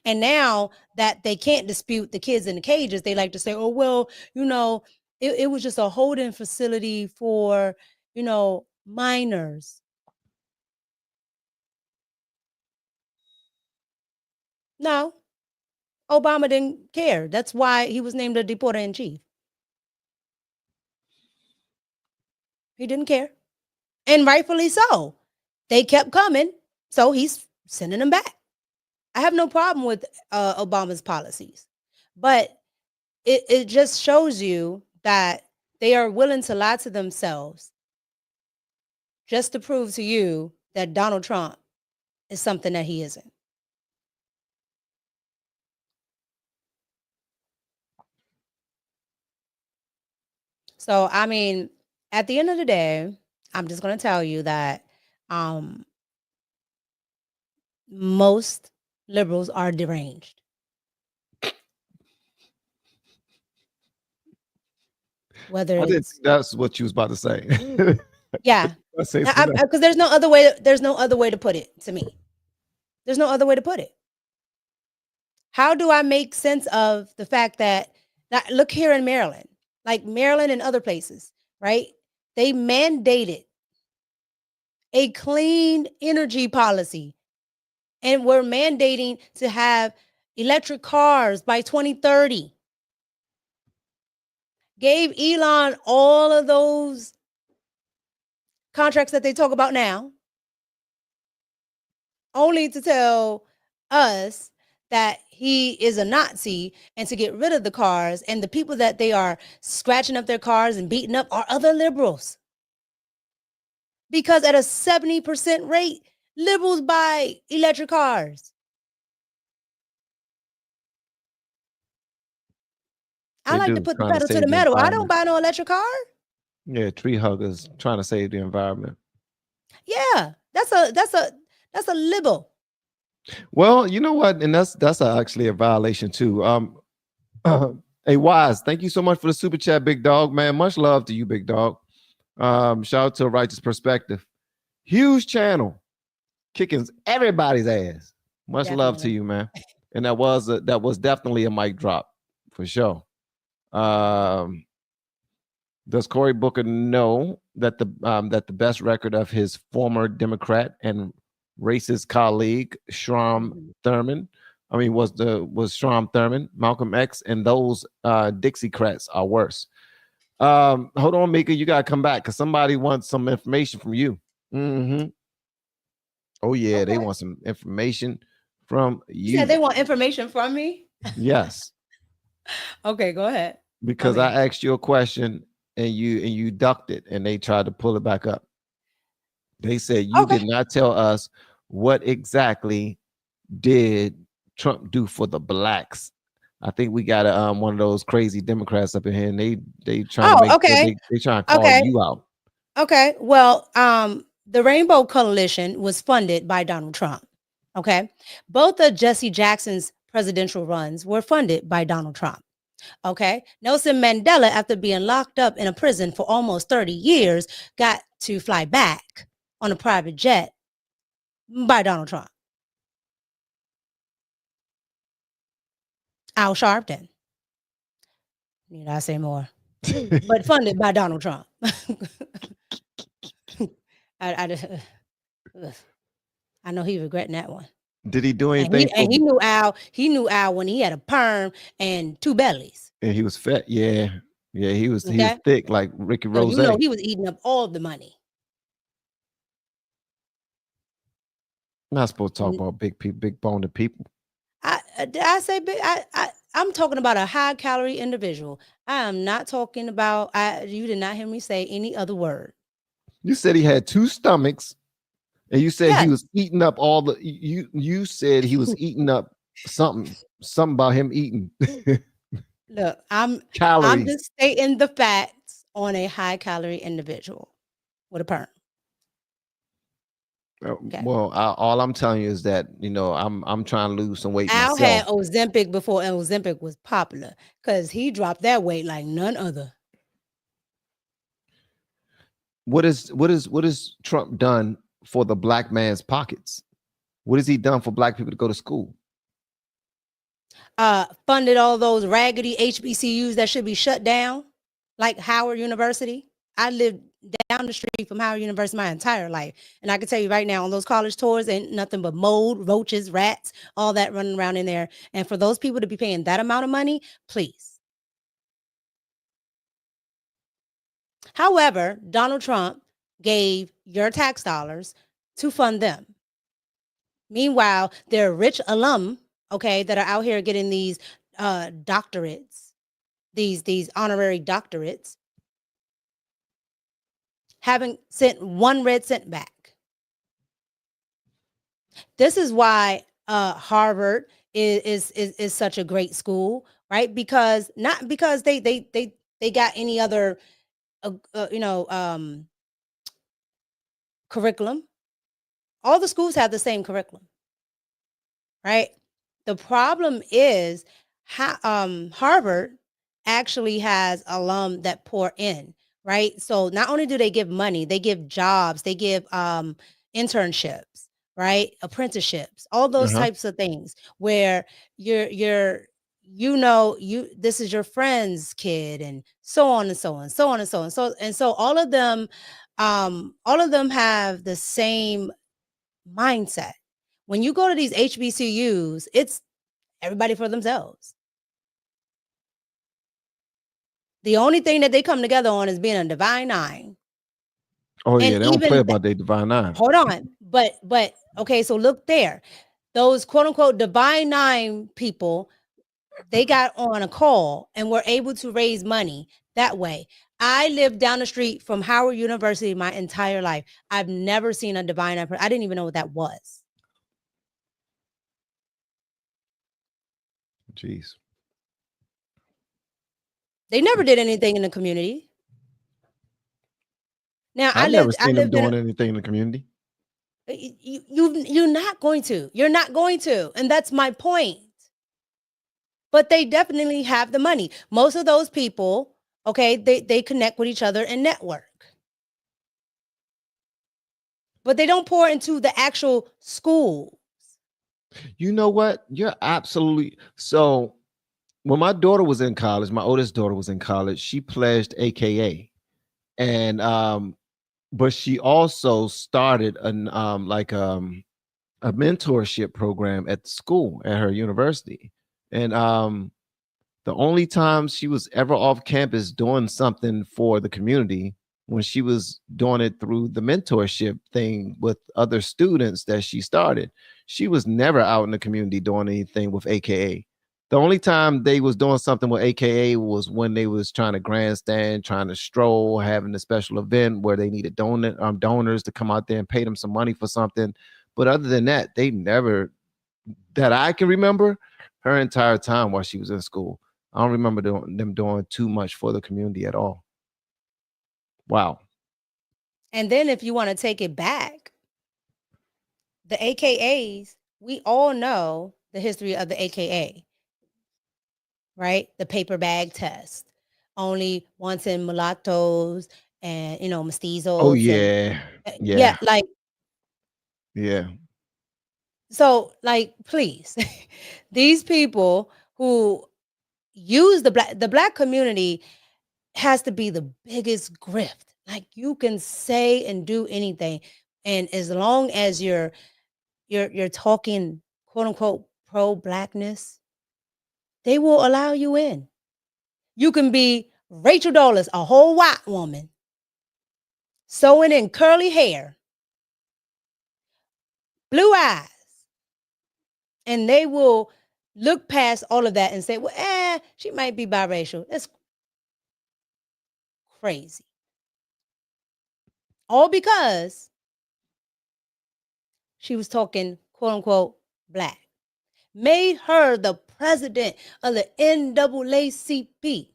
And now that they can't dispute the kids in the cages, they like to say, oh, well, you know, it was just a holding facility for, you know, minors. No, Obama didn't care. That's why he was named a deporter in chief. He didn't care. And rightfully so. They kept coming, so he's sending them back. I have no problem with Obama's policies, but it just shows you that they are willing to lie to themselves just to prove to you that Donald Trump is something that he isn't. So, I mean, at the end of the day, I'm just going to tell you that most liberals are deranged. Whether that's what you was about to say. Yeah, because there's no other way. There's no other way to put it to me. There's no other way to put it. How do I make sense of the fact that look here in Maryland, like Maryland and other places, right? They mandated a clean energy policy, and we're mandating to have electric cars by 2030. Gave Elon all of those contracts that they talk about now, only to tell us that he is a Nazi and to get rid of the cars, and the people that they are scratching up their cars and beating up are other liberals. Because at a 70% rate, liberals buy electric cars. I like to put the pedal to the metal. I don't buy no electric car. Yeah, tree huggers trying to save the environment. Yeah, that's a liberal. Well, you know what, and that's actually a violation too. Hey, Wise, thank you so much for the super chat, big dog, man. Much love to you, big dog. Shout out to Righteous Perspective. Huge channel, kicking everybody's ass. Much love to you, man. And that was definitely a mic drop for sure. Does Cory Booker know that the best record of his former Democrat and racist colleague Strom Thurmond, was Strom Thurmond, Malcolm X, and those Dixiecrats are worse? Hold on, Mika, you gotta come back because somebody wants some information from you. Oh yeah, okay. They want some information from you. Yeah, they want information from me. Yes. Okay, go ahead. Because I asked you a question and you ducked it, and they tried to pull it back up. They said you did not tell us what exactly did Trump do for the blacks I think we got one of those crazy Democrats up in here, and they trying to make okay. they trying to call you out. Okay. Well, the Rainbow Coalition was funded by Donald Trump. Okay. Both of Jesse Jackson's presidential runs were funded by Donald Trump. Okay. Nelson Mandela, after being locked up in a prison for almost 30 years, got to fly back on a private jet by Donald Trump. Al Sharpton. Need I say more? But funded by Donald Trump. I know he regretting that one. Did he do anything? And he knew Al. He knew Al when he had a perm and 2 bellies. And he was fat. Yeah, he was thick like Ricky Rose. So he was eating up all the money. I'm not supposed to talk about big people, big boned people. I say big. I'm talking about a high calorie individual. I am not talking about. You did not hear me say any other word. You said he had 2 stomachs, and you said he was eating up all the. You said he was eating up something about him eating. Look, I'm just stating the facts on a high calorie individual with a perm. Okay. Well, all I'm telling you is that I'm trying to lose some weight. Al myself. had Ozempic before Ozempic was popular because he dropped that weight like none other. What is Trump done for the black man's pockets? What has he done for black people to go to school? Funded all those raggedy HBCUs that should be shut down, like Howard University. I lived down the street from Howard University my entire life. And I can tell you right now, on those college tours, ain't nothing but mold, roaches, rats, all that running around in there. And for those people to be paying that amount of money, please. However, Donald Trump gave your tax dollars to fund them. Meanwhile, there are rich alum, okay, that are out here getting these doctorates, these honorary doctorates, haven't sent 1 red cent back. This is why Harvard is such a great school, right? Because not because they got any other curriculum. All the schools have the same curriculum, right? The problem is Harvard actually has alum that pour in. Right. So not only do they give money, they give jobs, they give internships, right? Apprenticeships, all those types of things where this is your friend's kid and so on and so on, so on and so on. So all of them have the same mindset. When you go to these HBCUs, it's everybody for themselves. The only thing that they come together on is being a divine 9. Oh, yeah, they don't play about their divine 9. Hold on. But okay, so look there. Those quote unquote divine 9 people, they got on a call and were able to raise money that way. I lived down the street from Howard University my entire life. I've never seen a divine 9 person. I didn't even know what that was. Jeez. They never did anything in the community. Now I've never seen them doing anything in the community. You're not going to. You're not going to, and that's my point. But they definitely have the money. Most of those people, okay, they connect with each other and network, but they don't pour into the actual schools. You know what? You're absolutely so. When my daughter was in college, my oldest daughter was in college, she pledged AKA. And but she also started a mentorship program at the school at her university. And the only time she was ever off campus doing something for the community when she was doing it through the mentorship thing with other students that she started. She was never out in the community doing anything with AKA. The only time they was doing something with AKA was when they was trying to grandstand, trying to stroll, having a special event where they needed donors to come out there and pay them some money for something. But other than that, they never, that I can remember, her entire time while she was in school. I don't remember them doing too much for the community at all. Wow. And then if you want to take it back, the AKAs, we all know the history of the AKA, right? The paper bag test, only wanting mulattoes and, mestizos. Oh, yeah. Yeah, like. Yeah. So, like, please, these people who use the black community has to be the biggest grift. Like, you can say and do anything, and as long as you're talking quote unquote pro-blackness, they will allow you in. You can be Rachel Dolezal, a whole white woman, sewing in curly hair, blue eyes, and they will look past all of that and say, well, she might be biracial. That's crazy. All because she was talking, quote unquote, black. Made her the president of the NAACP.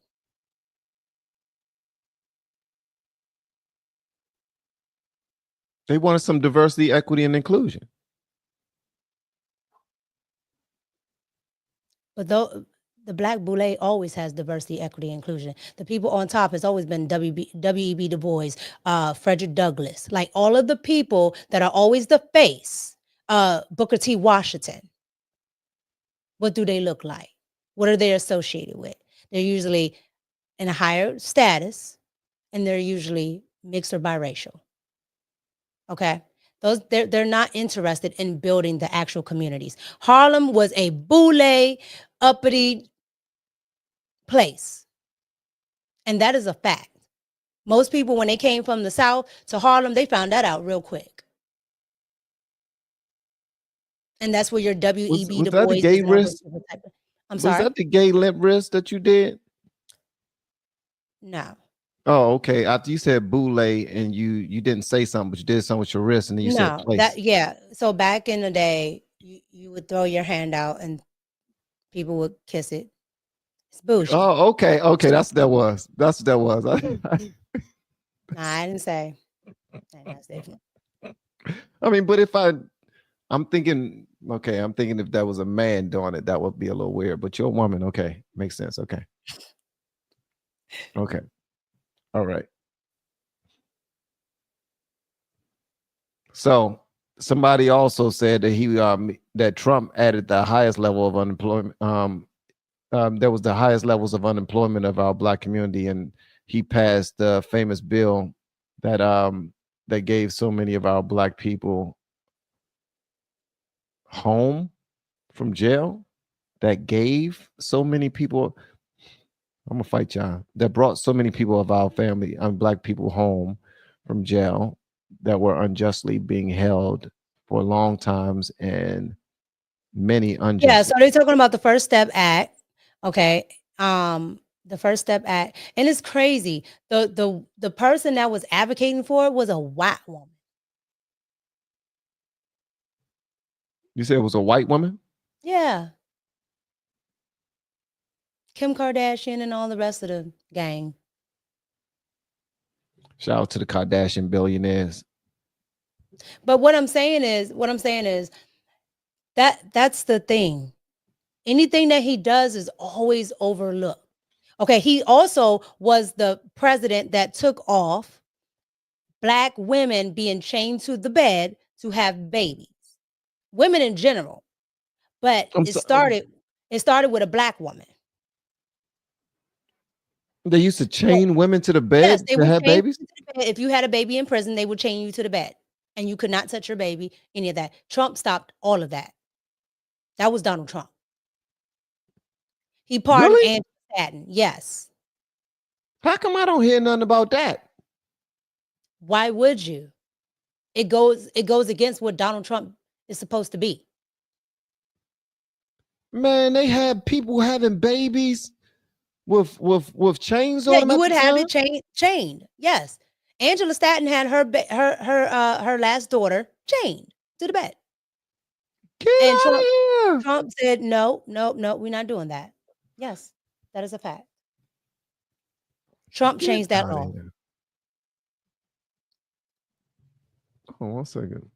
They wanted some diversity, equity, and inclusion. But though the Black Boule always has diversity, equity, inclusion. The people on top has always been W.E.B. Du Bois, Frederick Douglass, like all of the people that are always the face. Booker T. Washington. What do they look like? What are they associated with? They're usually in a higher status, and they're usually mixed or biracial. Okay. They're not interested in building the actual communities. Harlem was a boule, uppity place. And that is a fact. Most people, when they came from the South to Harlem, they found that out real quick. And that's where your W.E.B. Du Bois. Was that the gay wrist? I'm sorry. Was that the gay limp wrist that you did? No. Oh, okay. After you said boule and you didn't say something, but you did something with your wrist, and then you said place. So back in the day, you would throw your hand out and people would kiss it. It's bullshit. Oh, okay. That's what that was. Nah, I didn't say. That's different. I mean, but if I'm thinking if that was a man doing it, that would be a little weird. But you're a woman, okay, makes sense. Okay. All right. So somebody also said that that Trump added the highest level of unemployment. There was the highest levels of unemployment of our Black community, and he passed the famous bill that gave so many of our Black people home from jail. That gave so many people. I'm gonna fight y'all. That brought so many people of our family, Black people, home from jail that were unjustly being held for long times, and many unjustly. Yeah, so they're talking about the First Step Act. Okay, the First Step Act, and it's crazy. The person that was advocating for it was a white woman. You said it was a white woman? Yeah. Kim Kardashian and all the rest of the gang. Shout out to the Kardashian billionaires. But what I'm saying is that's the thing. Anything that he does is always overlooked. Okay, he also was the president that took off Black women being chained to the bed to have babies. Women in general. But it started with a Black woman. They used to chain women to the bed to have babies? If you had a baby in prison, they would chain you to the bed. And you could not touch your baby, any of that. Trump stopped all of that. That was Donald Trump. He pardoned Angela Stanton. Yes. How come I don't hear nothing about that? Why would you? It goes against what Donald Trump is supposed to be. Man, they had people having babies with chains on them. You would have it chained. Yes. Angela Stanton had her last daughter chained to the bed. Get out of Trump said, no, we're not doing that. Yes, that is a fact. Trump changed that law. Oh, 1 second.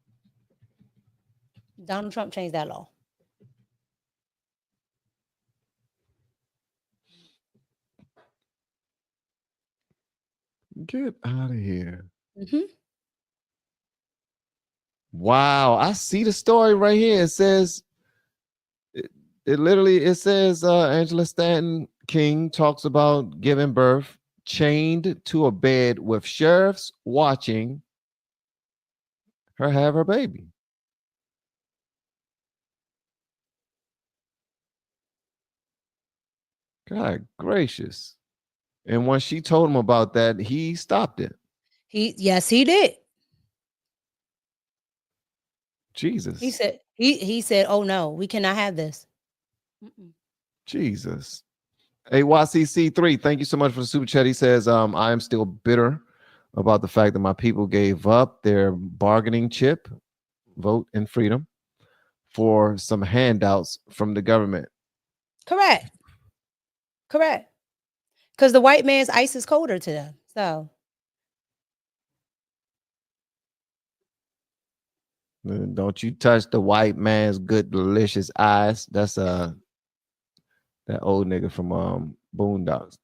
Donald Trump changed that law. Get out of here. Mm-hmm. Wow, I see the story right here. It says, it says Angela Stanton King talks about giving birth chained to a bed with sheriffs watching her have her baby. God gracious. And when she told him about that, he stopped it. Yes, he did. Jesus. He said, oh no, we cannot have this. Jesus. AYCC3, thank you so much for the super chat. He says, I am still bitter about the fact that my people gave up their bargaining chip, vote and freedom, for some handouts from the government. Correct. Because the white man's ice is colder to them. So don't you touch the white man's good, delicious eyes. That's that old nigga from Boondocks.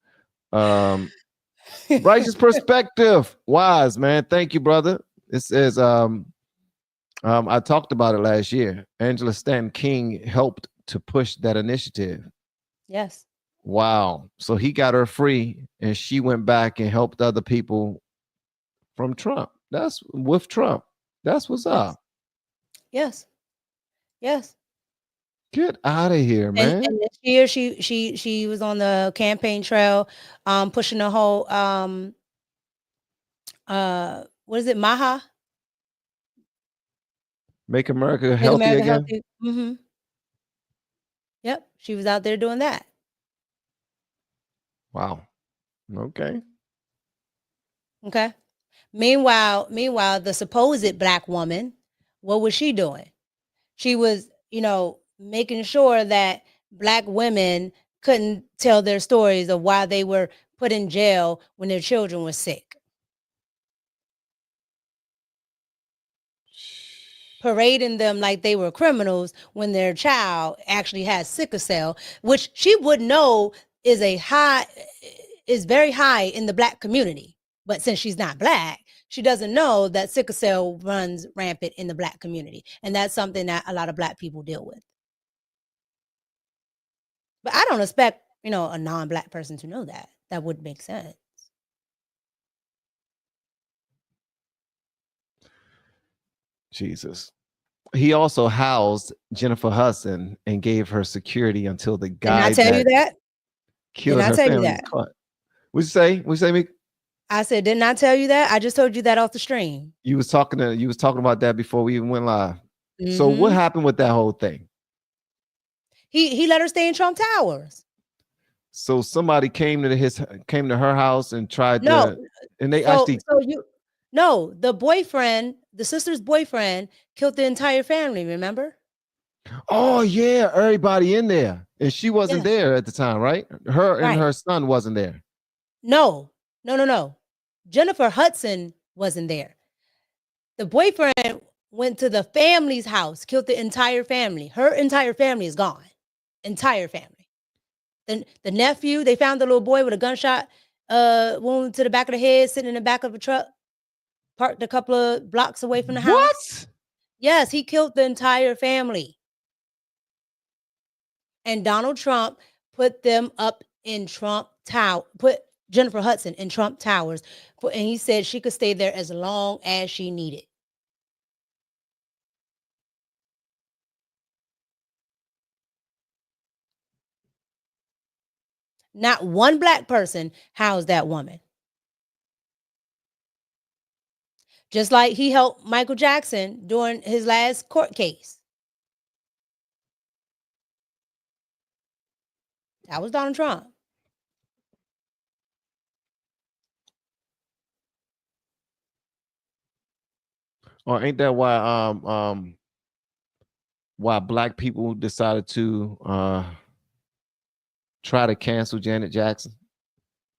Righteous perspective. Wise, man. Thank you, brother. It says, I talked about it last year. Angela Stanton King helped to push that initiative. Yes. Wow. So he got her free and she went back and helped other people from Trump. That's with Trump. That's what's up. Yes. Get out of here, man. And this year she was on the campaign trail, pushing the whole what is it, MAHA? Make America healthy again. Mm-hmm. Yep, she was out there doing that. Wow. Okay. Meanwhile, the supposed black woman, what was she doing? She was, making sure that black women couldn't tell their stories of why they were put in jail when their children were sick. Parading them like they were criminals when their child actually has sickle cell, which she would know is very high in the black community. But since she's not black, she doesn't know that sickle cell runs rampant in the black community. And that's something that a lot of black people deal with. But I don't expect, a non-black person to know that. That would make sense. Jesus. He also housed Jennifer Hudson and gave her security until the guy Didn't I tell you that? Killed her family was caught. What'd you say, Meek? I said, didn't I tell you that? I just told you that off the stream. You was talking about that before we even went live. Mm-hmm. So what happened with that whole thing? He let her stay in Trump Towers. So somebody came to her house and tried to, and they the boyfriend, the sister's boyfriend, killed the entire family. Remember? Oh yeah, everybody in there, and she wasn't there at the time, right? And her son wasn't there. No. Jennifer Hudson wasn't there. The boyfriend went to the family's house, killed the entire family. Her entire family is gone. Entire family. Then the nephew, they found the little boy with a gunshot wound to the back of the head, sitting in the back of a truck, parked a couple of blocks away from the house. What? Yes, he killed the entire family. And Donald Trump put them up in Trump Tower, put Jennifer Hudson in Trump Towers, and he said she could stay there as long as she needed. Not one black person housed that woman. Just like he helped Michael Jackson during his last court case. That was Donald Trump. Or ain't that why why black people decided to try to cancel Janet Jackson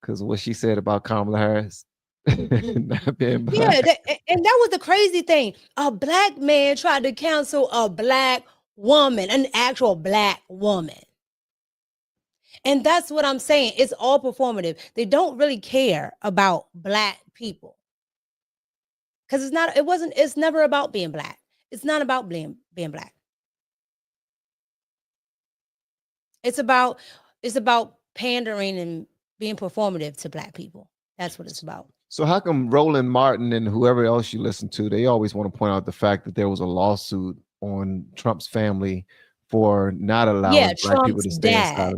because of what she said about Kamala Harris not being black. Yeah, and that was the crazy thing. A black man tried to cancel a black woman, an actual black woman. And that's what I'm saying. It's all performative. They don't really care about black people. Because it's never about being black. It's not about being black. It's about pandering and being performative to black people. That's what it's about. So how come Roland Martin and whoever else you listen to, they always want to point out the fact that there was a lawsuit on Trump's family for not allowing black people to stay inside?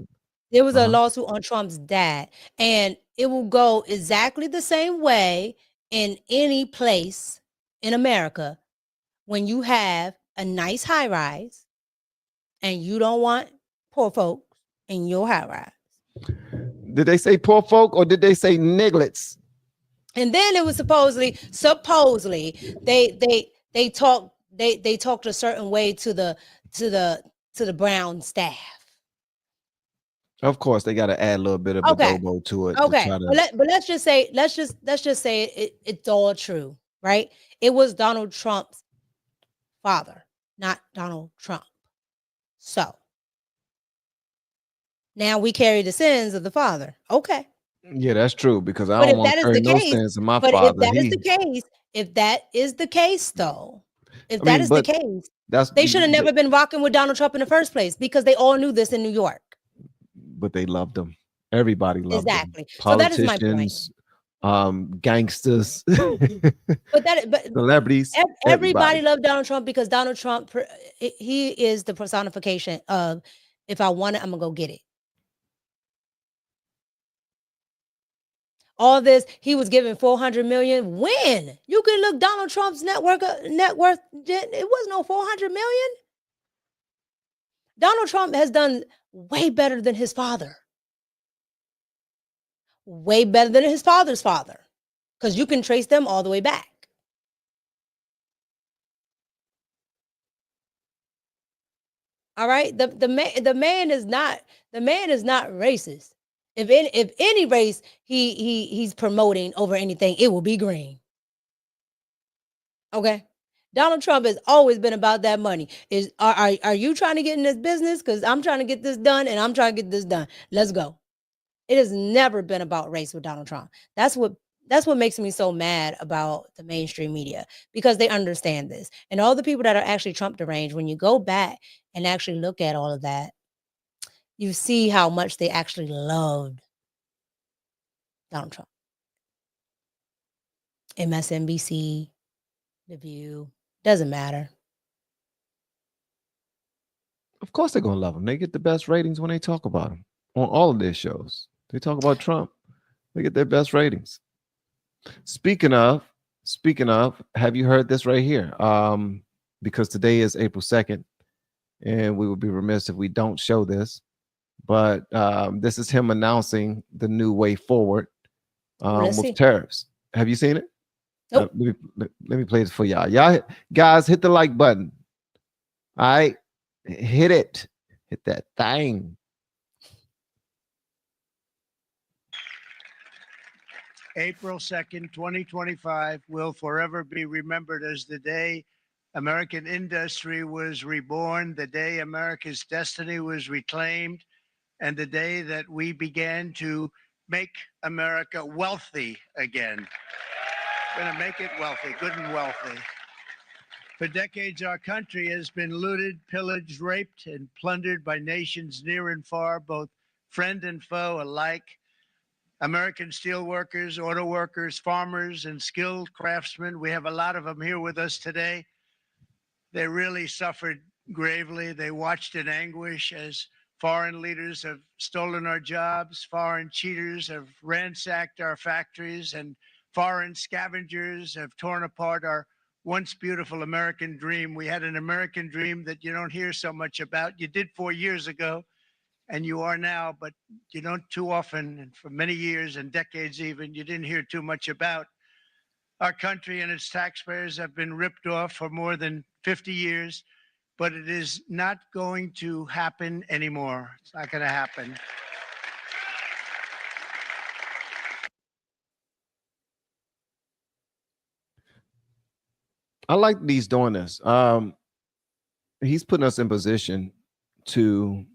There was a lawsuit on Trump's dad, and it will go exactly the same way in any place in America when you have a nice high rise and you don't want poor folks in your high rise. Did they say poor folk or did they say nigglets? And then it was supposedly they talked a certain way to the Brown staff. Of course, they got to add a little bit of adobo to it. Okay, but let's just say it's all true, right? It was Donald Trump's father, not Donald Trump. So now we carry the sins of the father. Okay. Yeah, that's true because I don't want to carry no sins of my father. But if that is the case, though, the case, they should have never been rocking with Donald Trump in the first place because they all knew this in New York. But they loved him. Everybody loved him. So that is my point. Gangsters, but celebrities. Everybody loved Donald Trump because Donald Trump, he is the personification of, if I want it, I'm gonna go get it. All this, he was given $400 million. When you can look Donald Trump's net worth, it was no $400 million. Donald Trump has done way better than his father. Way better than his father's father. Because you can trace them all the way back. All right. The man is not racist. If any race he's promoting over anything, it will be green. Okay. Donald Trump has always been about that money. Are you trying to get in this business? Because I'm trying to get this done and I'm trying to get this done. Let's go. It has never been about race with Donald Trump. That's what makes me so mad about the mainstream media, because they understand this. And all the people that are actually Trump deranged, when you go back and actually look at all of that, you see how much they actually loved Donald Trump. MSNBC, The View, doesn't matter. Of course they're going to love him. They get the best ratings when they talk about him on all of their shows. They talk about Trump. They get their best ratings. Speaking of, have you heard this right here? Because today is April 2nd, and we would be remiss if we don't show this. But this is him announcing the new way forward with tariffs. Have you seen it? Nope. Let me play this for y'all. Y'all guys, hit the like button. All right, hit it. Hit that thing. April 2nd, 2025 will forever be remembered as the day American industry was reborn, the day America's destiny was reclaimed, and the day that we began to make America wealthy again. We're going to make it wealthy, good and wealthy. For decades, our country has been looted, pillaged, raped, and plundered by nations near and far, both friend and foe alike. American steel workers, auto workers, farmers, and skilled craftsmen. We have a lot of them here with us today. They really suffered gravely. They watched in anguish as foreign leaders have stolen our jobs, foreign cheaters have ransacked our factories, and foreign scavengers have torn apart our once beautiful American dream. We had an American dream that you don't hear so much about. You did 4 years ago, and you are now, but you don't too often, and for many years and decades even, you didn't hear too much about. Our country and its taxpayers have been ripped off for more than 50 years. but it is not going to happen anymore. It's not going to happen. I like that he's doing this. He's putting us in position to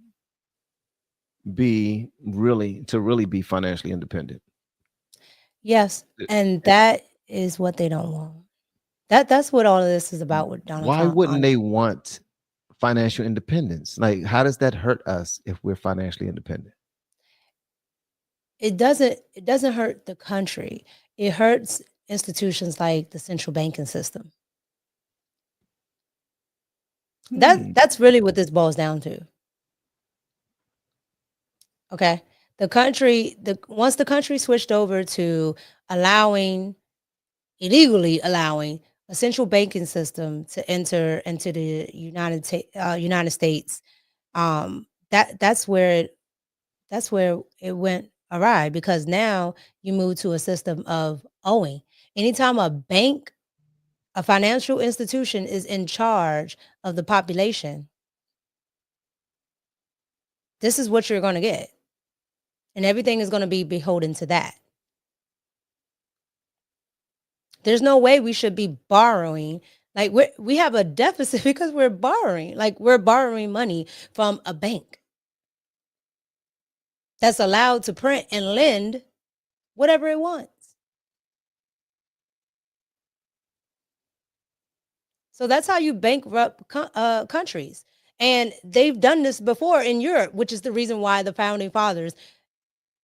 really be financially independent. Yes, and that is what they don't want. That's what all of this is about with Donald Trump. Why wouldn't they want financial independence? Like, how does that hurt us if we're financially independent? It doesn't hurt the country. It hurts institutions like the central banking system. That's really what this boils down to. Okay. Once the country switched over to illegally allowing a central banking system to enter into the United States, that's where it went awry, because now you move to a system of owing. Anytime a financial institution is in charge of the population, this is what you're going to get. And everything is going to be beholden to that. There's no way we should be borrowing. Like, we have a deficit because we're borrowing. Like, we're borrowing money from a bank that's allowed to print and lend whatever it wants. So that's how you bankrupt countries. And they've done this before in Europe, which is the reason why the founding fathers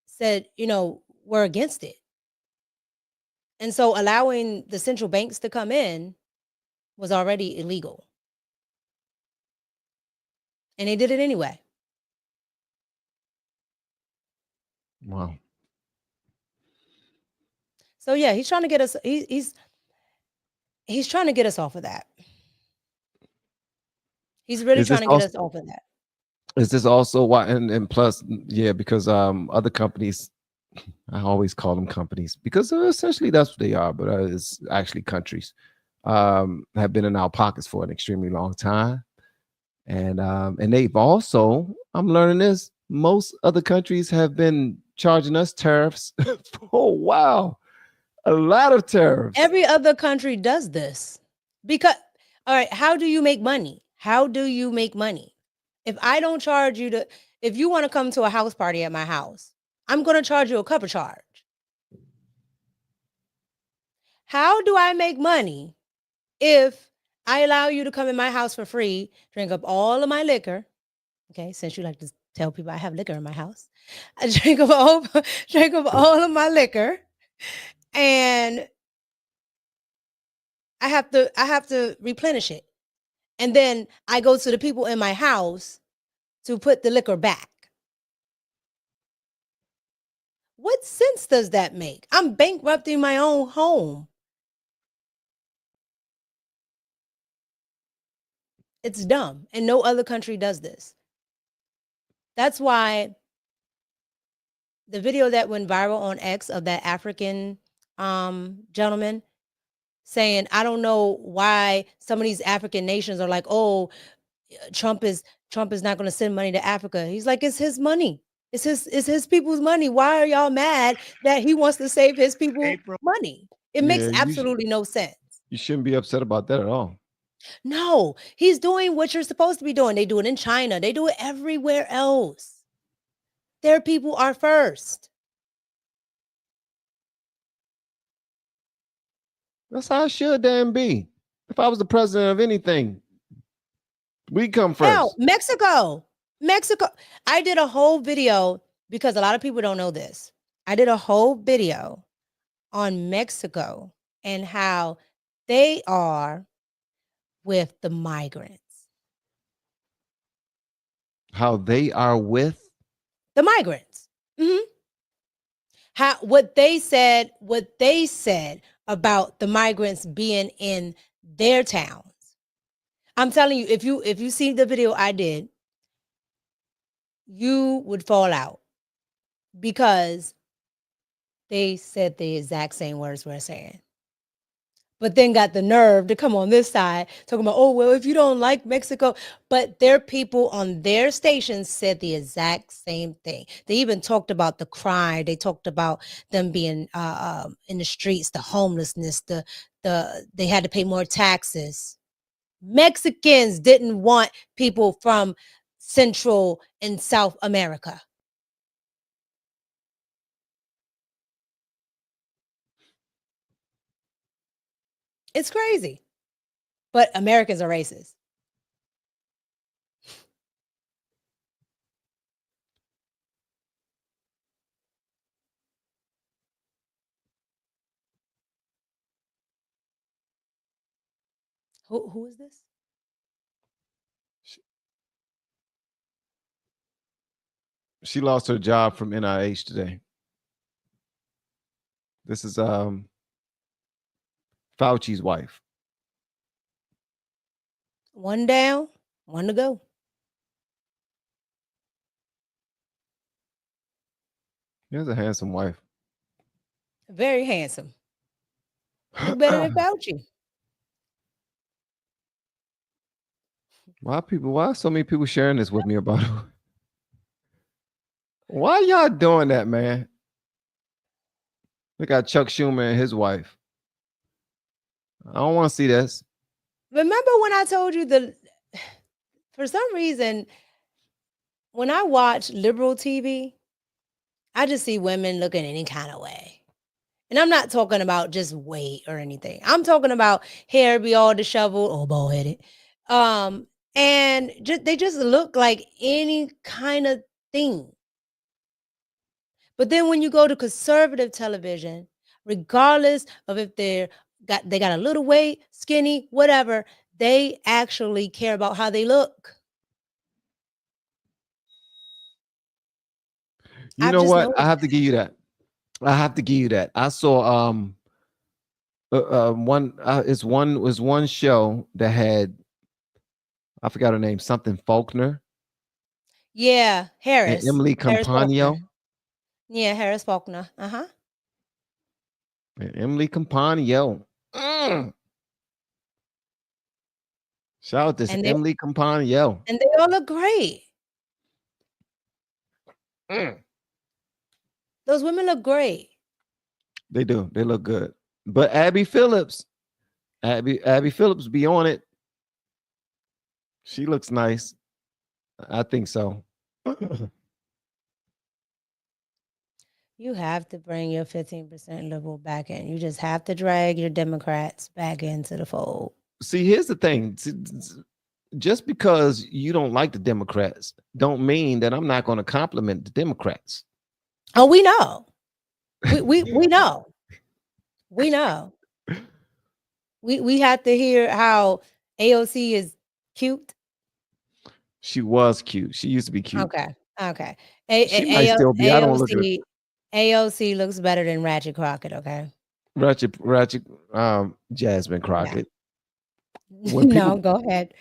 said, we're against it. And so allowing the central banks to come in was already illegal. And they did it anyway. Wow. So yeah, he's trying to get us. He's trying to get us off of that. He's really trying to get us off of that. Is this also why? And plus, yeah, because other companies, I always call them companies because essentially that's what they are, but it's actually countries, have been in our pockets for an extremely long time, and they've also, I'm learning this, most other countries have been charging us tariffs for a while. A lot of tariffs. Every other country does this because, all right, how do you make money? How do you make money? If I don't charge you if you want to come to a house party at my house, I'm going to charge you a cover charge. How do I make money if I allow you to come in my house for free, drink up all of my liquor? Okay, since you like to tell people I have liquor in my house, I drink up all of my liquor. And I have to replenish it. And then I go to the people in my house to put the liquor back. What sense does that make? I'm bankrupting my own home. It's dumb. And no other country does this. That's why the video that went viral on X of that African gentleman saying, I don't know why some of these African nations are like, oh, Trump is not going to send money to Africa. He's like, it's his money. It's his people's money. Why are y'all mad that he wants to save his people money? It makes absolutely no sense. You shouldn't be upset about that at all. No, he's doing what you're supposed to be doing. They do it in China. They do it everywhere else. Their people are first. That's how it should damn be. If I was the president of anything, we come first. Hell, Mexico. I did a whole video because a lot of people don't know this. I did a whole video on Mexico and how they are with the migrants. How they are with the migrants. Mm-hmm. What they said about the migrants being in their towns. I'm telling you, if you see the video I did, you would fall out because they said the exact same words we're saying. but then got the nerve to come on this side talking about, oh, well, if you don't like Mexico. But their people on their stations said the exact same thing. They even talked about the crime. They talked about them being in the streets, the homelessness, they had to pay more taxes. Mexicans didn't want people from Central and South America. It's crazy. But Americans are racist. Who is this? She lost her job from NIH today. This is Fauci's wife. One down, one to go. He has a handsome wife. Very handsome. Look better than Fauci. Why so many people sharing this with me about it? Why y'all doing that, man? We got Chuck Schumer and his wife. I don't want to see this. Remember when I told you for some reason, when I watch liberal TV, I just see women looking any kind of way. And I'm not talking about just weight or anything. I'm talking about hair be all disheveled or bald-headed. And they just look like any kind of thing. But then when you go to conservative television, regardless of if they got a little weight, skinny, whatever, they actually care about how they look. You know what? I have to give you that. I saw one show that had, I forgot her name, something Faulkner. Yeah, Harris. And Emily Compagno. Yeah, Harris Faulkner. Uh-huh. And Emily Compagno. Shout out to Emily Compagno. And they all look great. Those women look great. They do. They look good. But Abby Phillips be on it. She looks nice. I think so. You have to bring your 15% liberal back in. You just have to drag your Democrats back into the fold. See, here's the thing. Just because you don't like the Democrats don't mean that I'm not going to compliment the Democrats. Oh, we know. We know. We know. We have to hear how AOC is cute. She was cute. She used to be cute. Okay. She might still be. I don't look at AOC looks better than Ratchet Crockett, okay? Ratchet Jasmine Crockett. No, go ahead.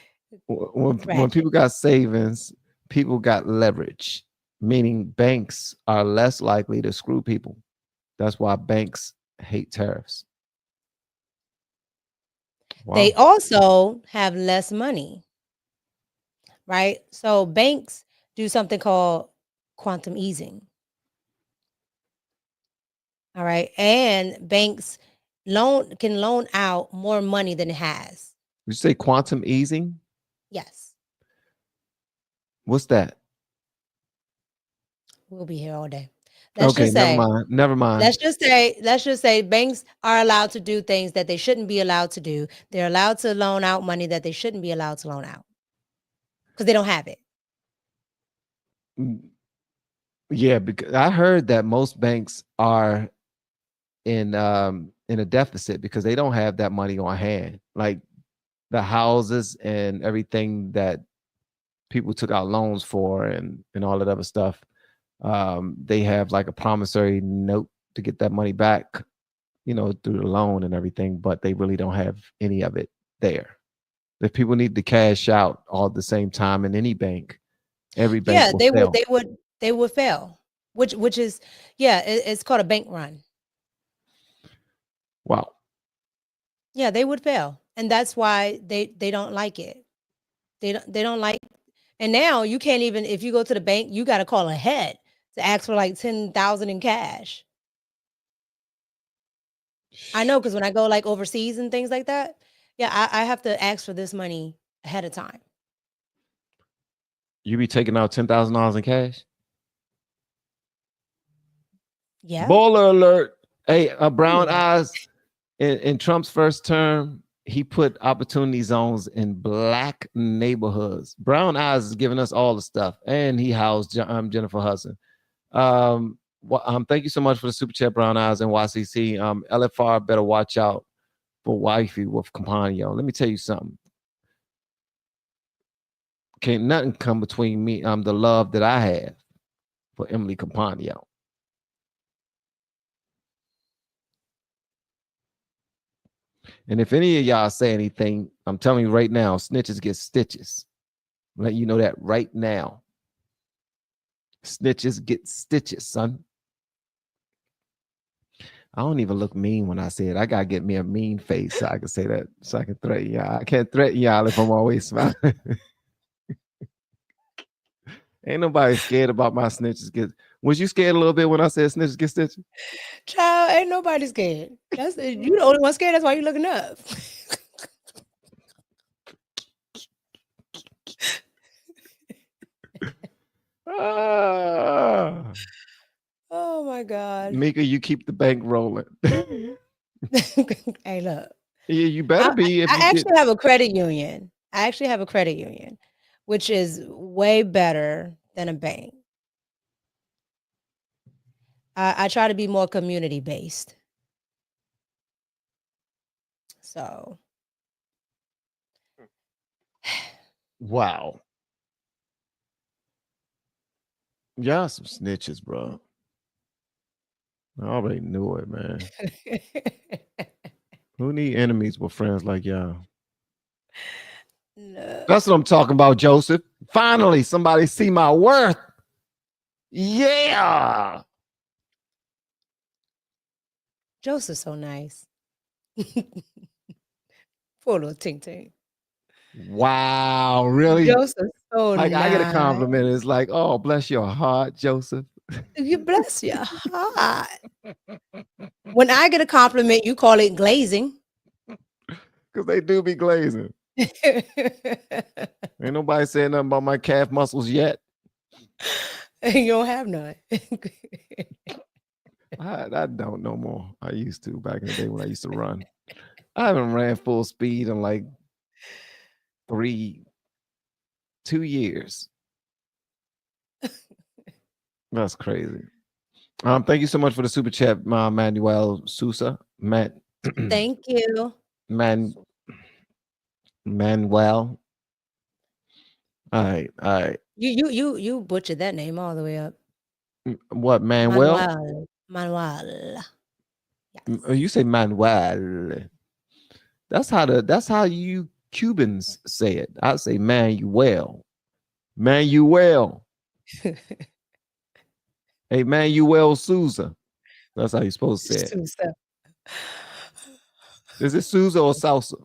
When people got savings, people got leverage, meaning banks are less likely to screw people. That's why banks hate tariffs. Wow. They also have less money, right? So banks do something called quantum easing. All right. And banks can loan out more money than it has. You say quantum easing? Yes. What's that? We'll be here all day. Never mind. Let's just say banks are allowed to do things that they shouldn't be allowed to do. They're allowed to loan out money that they shouldn't be allowed to loan out because they don't have it. Yeah, because I heard that most banks are in a deficit because they don't have that money on hand. Like the houses and everything that people took out loans for and all that other stuff. They have like a promissory note to get that money back, through the loan and everything, but they really don't have any of it there. If people need to cash out all at the same time in any bank, every bank they would fail. Which is it's called a bank run. Wow. Yeah, they would fail. And that's why they don't like it. They don't like, and now you can't even, if you go to the bank, you got to call ahead to ask for like 10,000 in cash. I know, because when I go like overseas and things like that, yeah, I have to ask for this money ahead of time. You be taking out $10,000 in cash? Yeah. Baller alert. Hey, Brown Eyes, in Trump's first term, he put opportunity zones in black neighborhoods. Brown Eyes is giving us all the stuff, and he housed Jennifer Hudson. Thank you so much for the super chat, Brown Eyes and YCC. LFR better watch out for wifey with Campagno. Let me tell you something. Can't nothing come between me, the love that I have for Emily Campagno. And if any of y'all say anything, I'm telling you right now, snitches get stitches. I'm letting you know that right now. Snitches get stitches, son. I don't even look mean when I say it. I gotta get me a mean face so I can say that, so I can threaten y'all. I can't threaten y'all if I'm always smiling. Ain't nobody scared about my snitches get. Was you scared a little bit when I said snitches get stitches? Child, ain't nobody scared. You the only one scared. That's why you looking up. Oh my God. Mika, you keep the bank rolling. Hey, look. Yeah, you better be. I actually have a credit union. Which is way better than a bank. I try to be more community based. So. Wow. Y'all some snitches, bro. I already knew it, man. Who need enemies with friends like y'all? No. That's what I'm talking about, Joseph. Finally, somebody see my worth. Yeah. Joseph's so nice. Poor little ting ting. Wow, really? Joseph's so like nice. I get a compliment. It's like, oh, bless your heart, Joseph. You bless your heart. When I get a compliment, you call it glazing. Because they do be glazing. Ain't nobody saying nothing about my calf muscles yet. You don't have none. I don't no more. I used to back in the day when I used to run. I haven't ran full speed in like 2 years. That's crazy. Thank you so much for the super chat, Manuel Sousa. Thank you. Manuel. All right. You butchered that name all the way up. What, Manuel? Manuel. Yes. You say Manuel. That's how you Cubans say it. I say Manuel. Manuel. Hey, Manuel Sousa. That's how you're supposed to say it. Sousa. Is it Sousa or Salsa?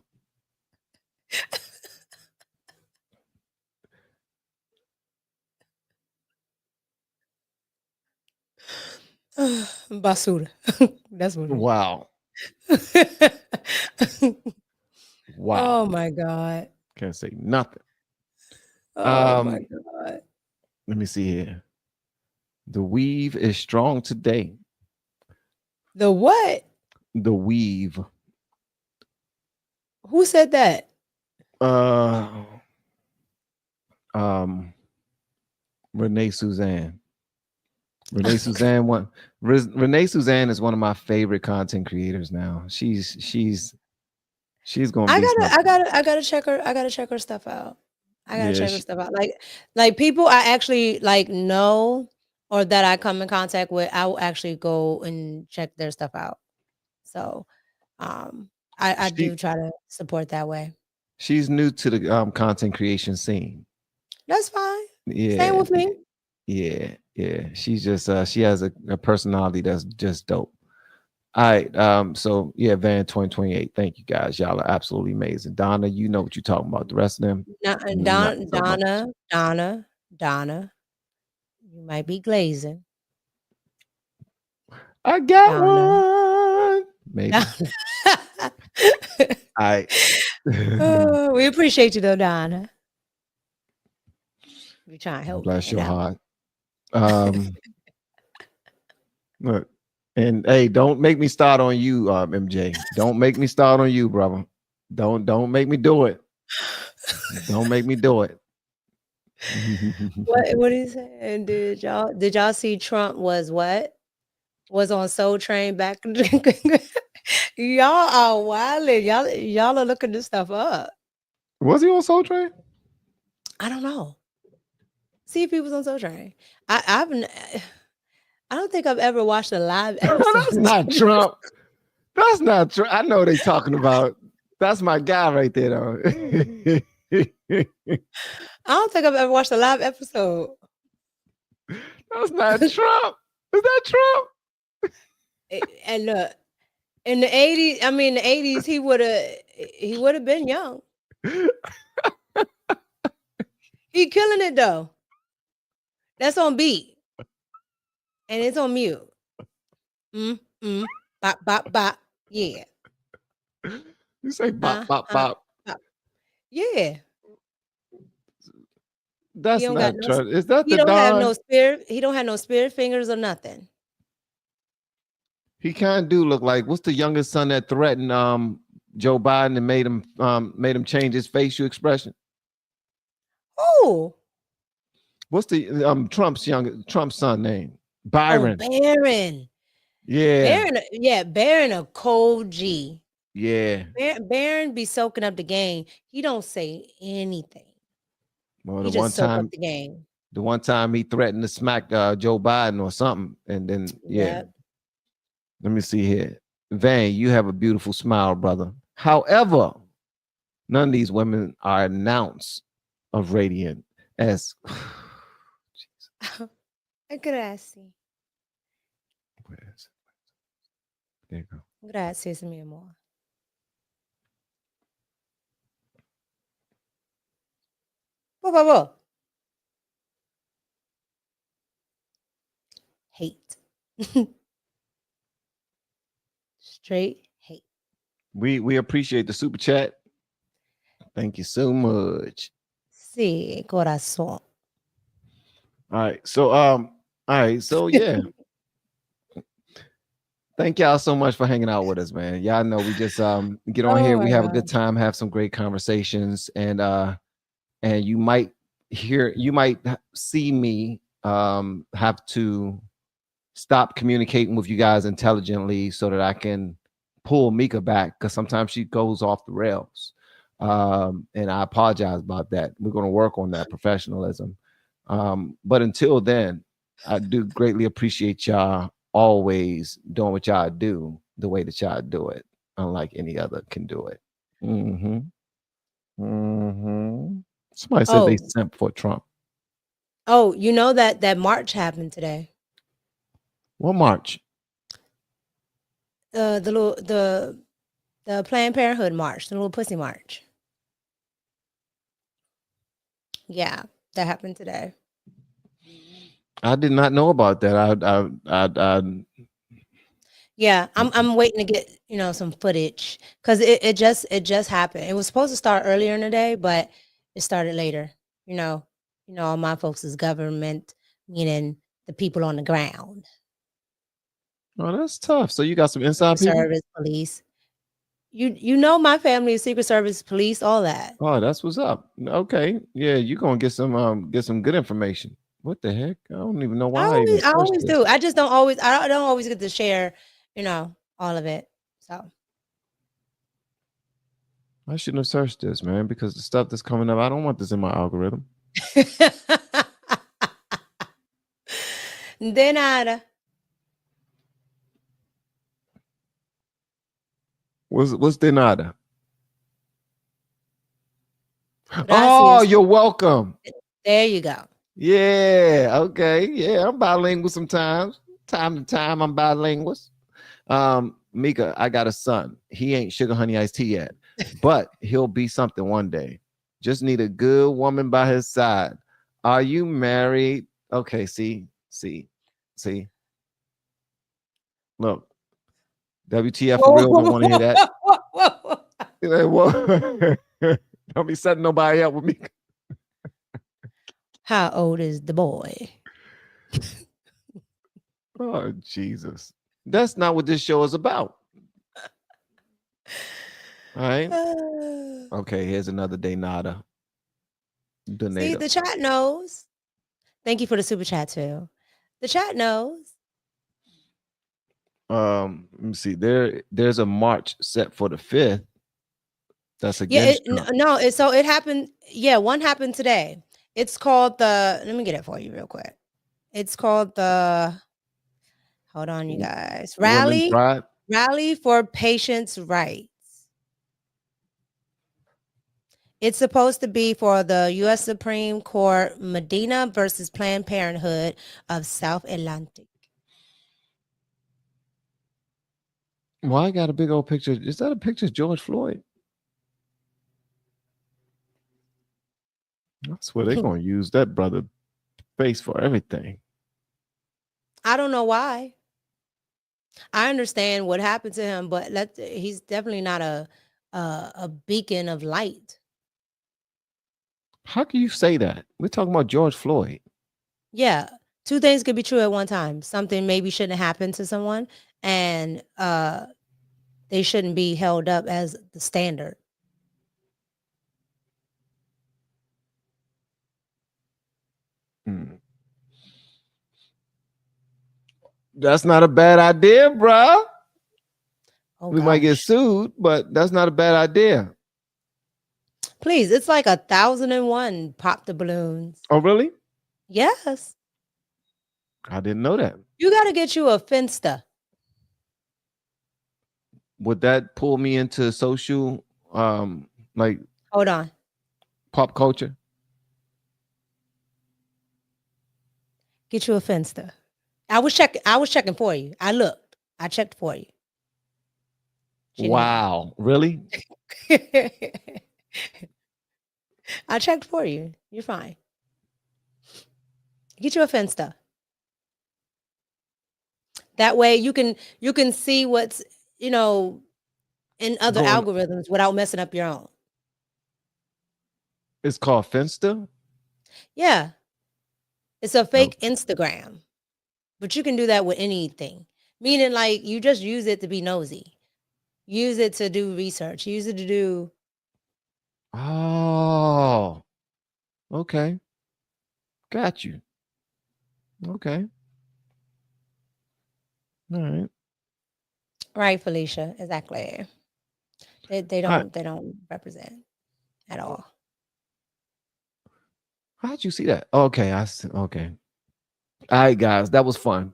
Basura. That's what it is. Wow. Wow. Oh my God. Can't say nothing. Oh my God. Let me see here. The weave is strong today. The what? The weave. Who said that? Renee Suzanne. Renee Suzanne is one of my favorite content creators now. She's gonna be I gotta check her stuff out. I gotta check her stuff out. Like people I actually like know or that I come in contact with, I will actually go and check their stuff out. So I do try to support that way. She's new to the content creation scene. That's fine. Yeah. Same with me. Yeah. She's just she has a personality that's just dope. All right. So yeah, Van 2028. Thank you guys. Y'all are absolutely amazing. Donna, you know what you're talking about. The rest of them. Donna. You might be glazing. I got one. Maybe. All right. We appreciate you though, Donna. We're trying to help. Bless your heart. Look, and hey, don't make me start on you, MJ. Don't make me start on you, brother. Don't make me do it. Don't make me do it. What is saying? Did y'all see Trump was on Soul Train back? Y'all are wilding. Y'all are looking this stuff up. Was he on Soul Train? I don't know. See if he was on Soul Train. I don't think I've ever watched a live episode. That's not Trump. That's not true. I know they talking about. That's my guy right there, though. I don't think I've ever watched a live episode. That's not Trump. Is that Trump? And look, in the 80s, he would have been young. He killing it though. That's on beat. And it's on mute. Bop, bop, bop. Yeah. You say bop, bop, bop. Yeah. That's not true. Is that he the don't have Don? no spirit. He don't have no spirit fingers or nothing. He kind of do look like, what's the youngest son that threatened Joe Biden and made him change his facial expression? Oh. What's the Trump's son name? Byron. Oh, Barron. Yeah. Barron a cold G. Yeah. Barron be soaking up the game. He don't say anything. Well, he just soak up the game. The one time he threatened to smack Joe Biden or something, and then Yep. Let me see here. Van, you have a beautiful smile, brother. However, none of these women are announced of radiant as. Grazie. Where is it? There you go. Gracias, mi amor. Por favor. Hate. Straight hate. We appreciate the super chat. Thank you so much. Sí, corazón. All right, so yeah. Thank y'all so much for hanging out with us, man. Y'all know we just get on here, we have a good time, have some great conversations, and you might see me have to stop communicating with you guys intelligently so that I can pull Mika back, because sometimes she goes off the rails. And I apologize about that. We're going to work on that professionalism. But until then, I do greatly appreciate y'all always doing what y'all do the way that y'all do it, unlike any other can do it. Somebody said they sent for Trump. Oh, you know that march happened today. What march? The Planned Parenthood march, the little pussy march. Yeah, that happened today. I did not know about that. Yeah, I'm waiting to get some footage, because it just happened. It was supposed to start earlier in the day, but it started later. All my folks is government, meaning the people on the ground. Oh, that's tough. So you got some inside people? Service, police. My family is Secret Service, police, all that. Oh, that's what's up. Okay, yeah, you're gonna get some good information. What the heck? I don't even know why. I always do. I just don't always. I don't always get to share, all of it. So I shouldn't have searched this, man, because the stuff that's coming up, I don't want this in my algorithm. De nada. What's de nada? Gracias. Oh, you're welcome. There you go. Yeah. Okay. Yeah, I'm bilingual sometimes. Time to time, I'm bilingual. Mika, I got a son. He ain't sugar honey iced tea yet, but he'll be something one day. Just need a good woman by his side. Are you married? Okay, see. Look, WTF for real, don't want to hear that. Don't be setting nobody up with me. How old is the boy? Oh, Jesus. That's not what this show is about. All right. Okay, here's another day nada. See, the chat knows. Thank you for the super chat too. The chat knows. Let me see. There's a march set for the 5th. That's against it happened. Yeah, one happened today. It's called let me get it for you real quick. It's called hold on, you guys. Rally for Patients' Rights. It's supposed to be for the U.S. Supreme Court, Medina versus Planned Parenthood of South Atlantic. Well, I got a big old picture. Is that a picture of George Floyd? I swear they're going to use that brother face for everything. I don't know why. I understand what happened to him, but he's definitely not a beacon of light. How can you say that? We're talking about George Floyd. Yeah. Two things could be true at one time. Something maybe shouldn't happen to someone, and they shouldn't be held up as the standard. That's not a bad idea, bro. Oh, we might get sued, but that's not a bad idea. Please, it's like 1,001 pop the balloons. Oh, really? Yes. I didn't know that. You got to get you a Finsta. Would that pull me into social, like? Hold on. Pop culture? Get you a Finsta. I was checking for you. I looked. I checked for you. Wow. Really? I checked for you. You're fine. Get you a Finsta. That way you can see what's, in other algorithms without messing up your own. It's called Finsta? Yeah. It's a fake Instagram. But you can do that with anything. Meaning, like, you just use it to be nosy. Use it to do research. Use it to do. Oh. Okay. Got you. Okay. All right. Right, Felicia. Exactly. They don't represent at all. How'd you see that? Okay, I see. Okay. All right, guys, that was fun.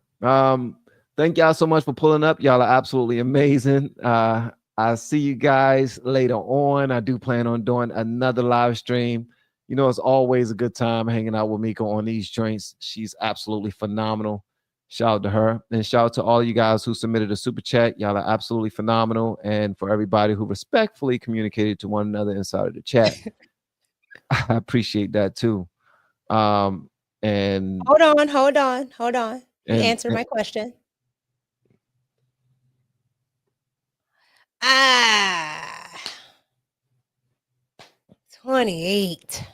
Thank y'all so much for pulling up. Y'all are absolutely amazing. I'll see you guys later on. I do plan on doing another live stream. It's always a good time hanging out with Mika on these joints. She's absolutely phenomenal. Shout out to her. And shout out to all you guys who submitted a super chat. Y'all are absolutely phenomenal. And for everybody who respectfully communicated to one another inside of the chat. I appreciate that too. And hold on. You answered my question. 28.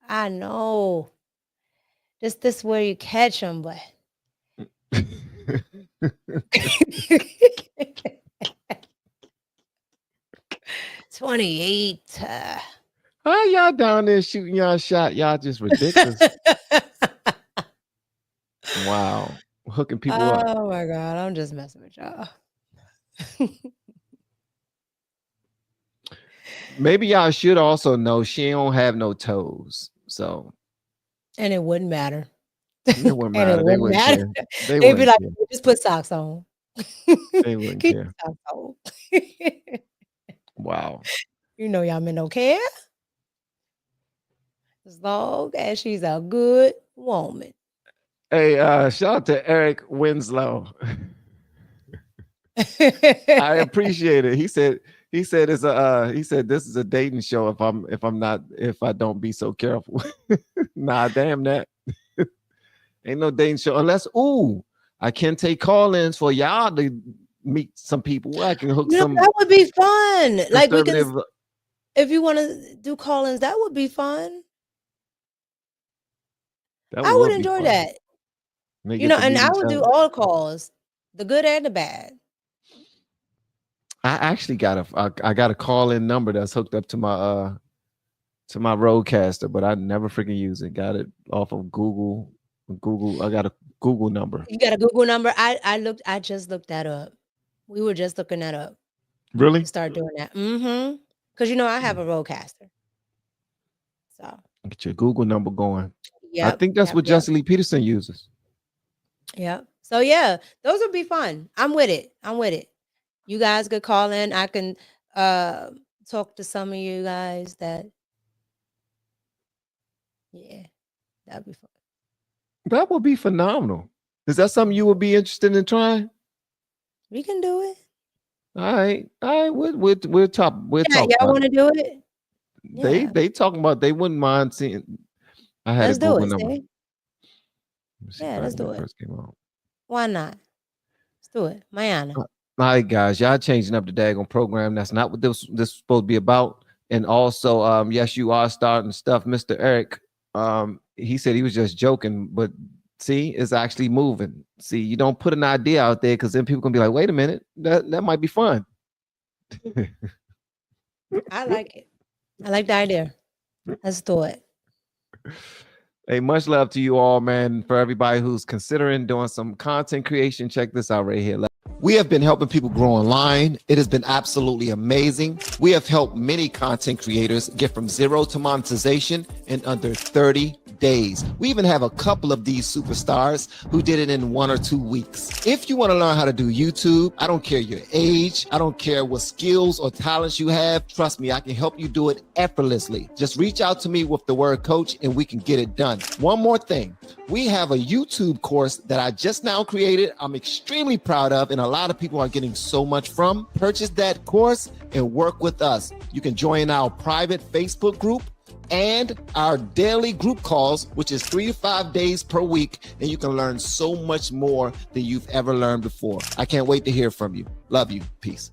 I know. This where you catch them, but 28. How y'all down there shooting y'all shot? Y'all just ridiculous. Wow. Hooking people up. Oh my God. I'm just messing with y'all. Maybe y'all should also know she don't have no toes. So. And it wouldn't matter. It wouldn't matter. They wouldn't care. They'd be like, just put socks on. They wouldn't care. Socks on. Wow. Y'all men don't care. As long as she's a good woman. Hey, shout out to Eric Winslow. I appreciate it. He said this is a dating show if I don't be so careful. Nah, damn that. Ain't no dating show unless I can take call-ins for y'all to meet some people. I can hook some. That would be fun. Like we can, if you want to do call-ins, that would be fun. I would enjoy that. And I would do all calls, the good and the bad. I actually got a call-in number that's hooked up to my Rodecaster, but I never freaking use it. Got it off of Google. I got a Google number. You got a Google number? I just looked that up. We were just looking that up. Really? Start doing that. Mm-hmm. Because I have a Rodecaster. So get your Google number going. Yeah. I think that's what Jesse Lee Peterson uses. Yeah. So yeah, those would be fun. I'm with it. You guys could call in. I can talk to some of you guys that. Yeah, that'd be fun. That would be phenomenal. Is that something you would be interested in trying? We can do it. All right. We'll talk. Y'all want to do it? They talking about they wouldn't mind seeing. I had let's a Google do it. number. Let's do it. Why not? Let's do it. Mayana. All right, guys. Y'all changing up the daggone program. That's not what this is supposed to be about. And also, yes, you are starting stuff, Mr. Eric. He said he was just joking, but see, it's actually moving. See, you don't put an idea out there because then people can be like, wait a minute, that might be fun. I like it. I like the idea. Let's do it. Hey, much love to you all, man. For everybody who's considering doing some content creation, check this out right here. We have been helping people grow online. It has been absolutely amazing. We have helped many content creators get from zero to monetization in under 30 days. We even have a couple of these superstars who did it in 1 or 2 weeks. If you want to learn how to do YouTube, I don't care your age, I don't care what skills or talents you have. Trust me, I can help you do it effortlessly. Just reach out to me with the word coach and we can get it done. One more thing. We have a YouTube course that I just now created. I'm extremely proud of, and a lot of people are getting so much from. Purchase that course and work with us. You can join our private Facebook group and our daily group calls, which is 3 to 5 days per week, and you can learn so much more than you've ever learned before. I can't wait to hear from you. Love you. Peace.